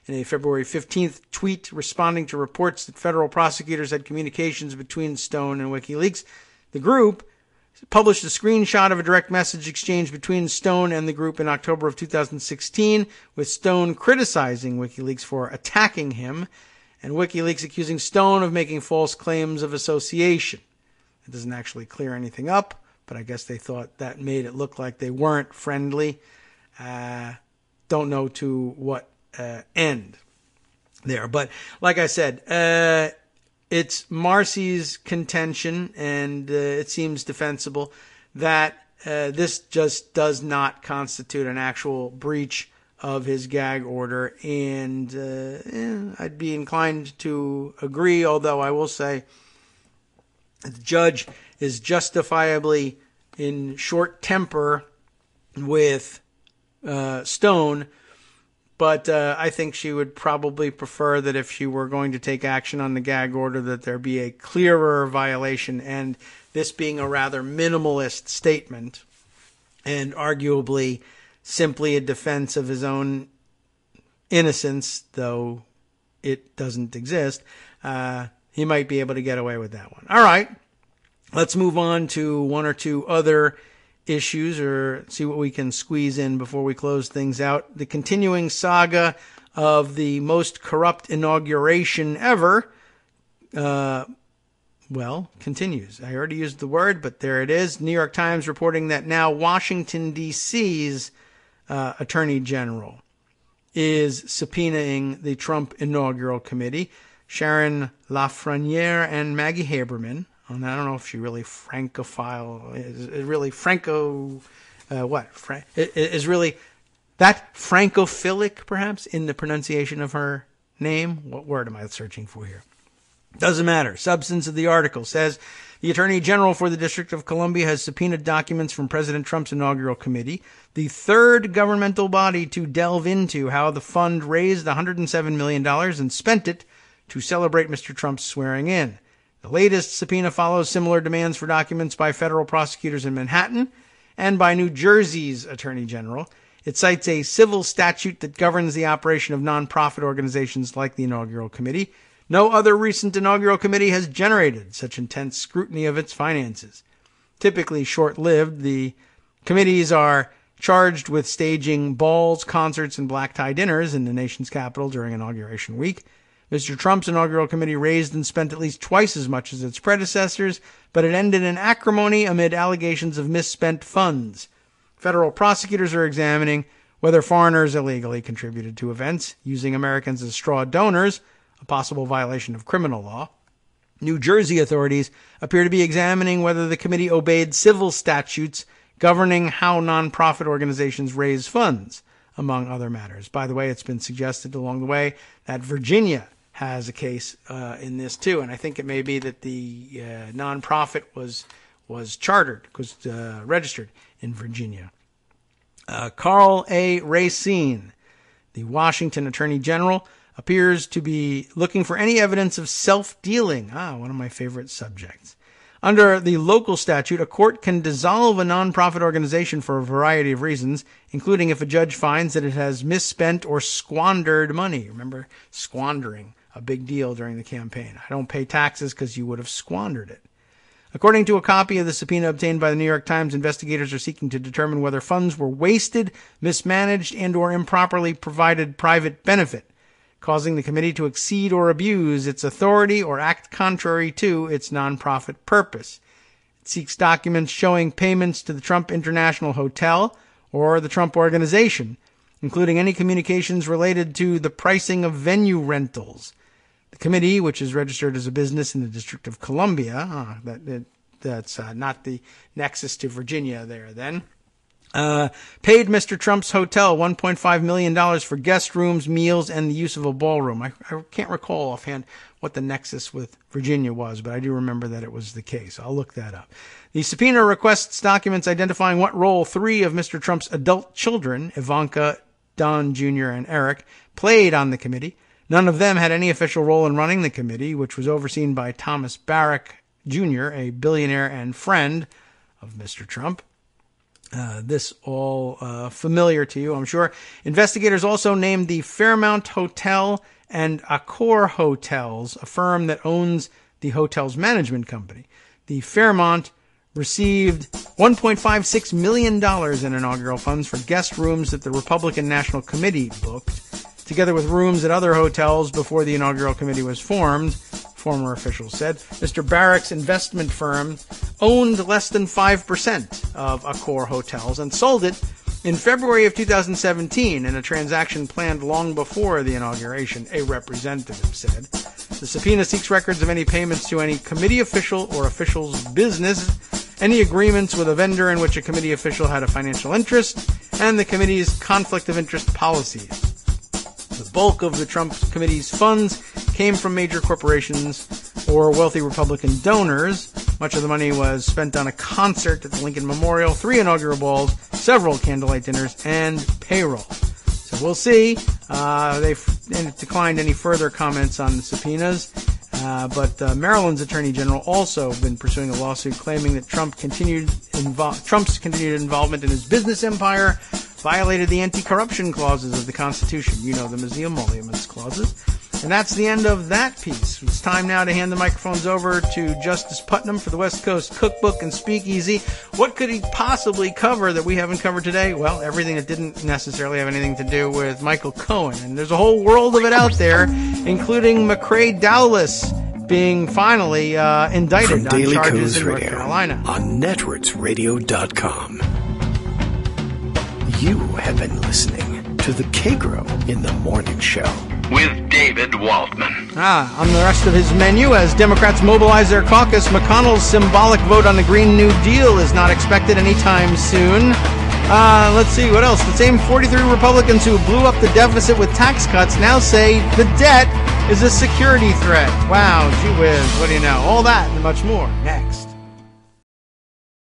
In a February 15th tweet responding to reports that federal prosecutors had communications between Stone and WikiLeaks, the group published a screenshot of a direct message exchange between Stone and the group in October of 2016, with Stone criticizing WikiLeaks for attacking him, and WikiLeaks accusing Stone of making false claims of association. It doesn't actually clear anything up, but I guess they thought that made it look like they weren't friendly. Don't know to what end there. But like I said, it's Marcy's contention, and it seems defensible, that this just does not constitute an actual breach of his gag order. And I'd be inclined to agree, although I will say the judge is justifiably in short temper with Stone, but I think she would probably prefer that if she were going to take action on the gag order, that there be a clearer violation, and this being a rather minimalist statement and arguably simply a defense of his own innocence, though it doesn't exist, he might be able to get away with that one. All right, let's move on to one or two other issues, or see what we can squeeze in before we close things out. The continuing saga of the most corrupt inauguration ever, continues. I already used the word, but there it is. New York Times reporting that now Washington, D.C.'s Attorney General is subpoenaing the Trump Inaugural Committee. Sharon LaFreniere and Maggie Haberman. And I don't know if she really francophile is really Franco, is really that francophilic perhaps in the pronunciation of her name. What word am I searching for here? Doesn't matter. Substance of the article says the Attorney General for the District of Columbia has subpoenaed documents from President Trump's inaugural committee, the third governmental body to delve into how the fund raised $107 million and spent it to celebrate Mr. Trump's swearing in. The latest subpoena follows similar demands for documents by federal prosecutors in Manhattan and by New Jersey's Attorney General. It cites a civil statute that governs the operation of nonprofit organizations like the Inaugural Committee. No other recent inaugural committee has generated such intense scrutiny of its finances. Typically short-lived, the committees are charged with staging balls, concerts, and black-tie dinners in the nation's capital during Inauguration Week. Mr. Trump's inaugural committee raised and spent at least twice as much as its predecessors, but it ended in acrimony amid allegations of misspent funds. Federal prosecutors are examining whether foreigners illegally contributed to events, using Americans as straw donors, a possible violation of criminal law. New Jersey authorities appear to be examining whether the committee obeyed civil statutes governing how nonprofit organizations raise funds, among other matters. By the way, it's been suggested along the way that Virginia has a case in this too, and I think it may be that the nonprofit was chartered, was registered in Virginia. Carl A. Racine, the Washington Attorney General, appears to be looking for any evidence of self-dealing. One of my favorite subjects. Under the local statute, a court can dissolve a nonprofit organization for a variety of reasons, including if a judge finds that it has misspent or squandered money. Remember, squandering, a big deal during the campaign. I don't pay taxes because you would have squandered it. According to a copy of the subpoena obtained by the New York Times, investigators are seeking to determine whether funds were wasted, mismanaged, and or improperly provided private benefit, causing the committee to exceed or abuse its authority or act contrary to its nonprofit purpose. It seeks documents showing payments to the Trump International Hotel or the Trump Organization, including any communications related to the pricing of venue rentals. The committee, which is registered as a business in the District of Columbia, that's not the nexus to Virginia there then, paid Mr. Trump's hotel $1.5 million for guest rooms, meals, and the use of a ballroom. I can't recall offhand what the nexus with Virginia was, but I do remember that it was the case. I'll look that up. The subpoena requests documents identifying what role three of Mr. Trump's adult children, Ivanka, Don Jr., and Eric, played on the committee. None of them had any official role in running the committee, which was overseen by Thomas Barrack Jr., a billionaire and friend of Mr. Trump. This all familiar to you, I'm sure. Investigators also named the Fairmount Hotel and Accor Hotels, a firm that owns the hotel's management company. The Fairmount received $1.56 million in inaugural funds for guest rooms that the Republican National Committee booked, together with rooms at other hotels before the inaugural committee was formed, former officials said. Mr. Barrack's investment firm owned less than 5% of Accor hotels and sold it in February of 2017 in a transaction planned long before the inauguration, a representative said. The subpoena seeks records of any payments to any committee official or official's business, any agreements with a vendor in which a committee official had a financial interest, and the committee's conflict of interest policies. The bulk of the Trump committee's funds came from major corporations or wealthy Republican donors. Much of the money was spent on a concert at the Lincoln Memorial, 3 inaugural balls, several candlelight dinners, and payroll. So we'll see. They've declined any further comments on the subpoenas. But Maryland's Attorney General also been pursuing a lawsuit claiming that Trump's continued involvement in his business empire violated the anti-corruption clauses of the Constitution. You know them as the emoluments clauses. And that's the end of that piece. It's time now to hand the microphones over to Justice Putnam for the West Coast Cookbook and Speakeasy. What could he possibly cover that we haven't covered today? Well, everything that didn't necessarily have anything to do with Michael Cohen. And there's a whole world of it out there, including McCrae Dowless being finally indicted From on Daily charges Coos in North Radio Carolina. On netrootsradio.com. You have been listening to the Kagro in the Morning Show. With David Waldman. On the rest of his menu, as Democrats mobilize their caucus, McConnell's symbolic vote on the Green New Deal is not expected anytime soon. Let's see, what else? The same 43 Republicans who blew up the deficit with tax cuts now say the debt is a security threat. Wow, gee whiz, what do you know? All that and much more next.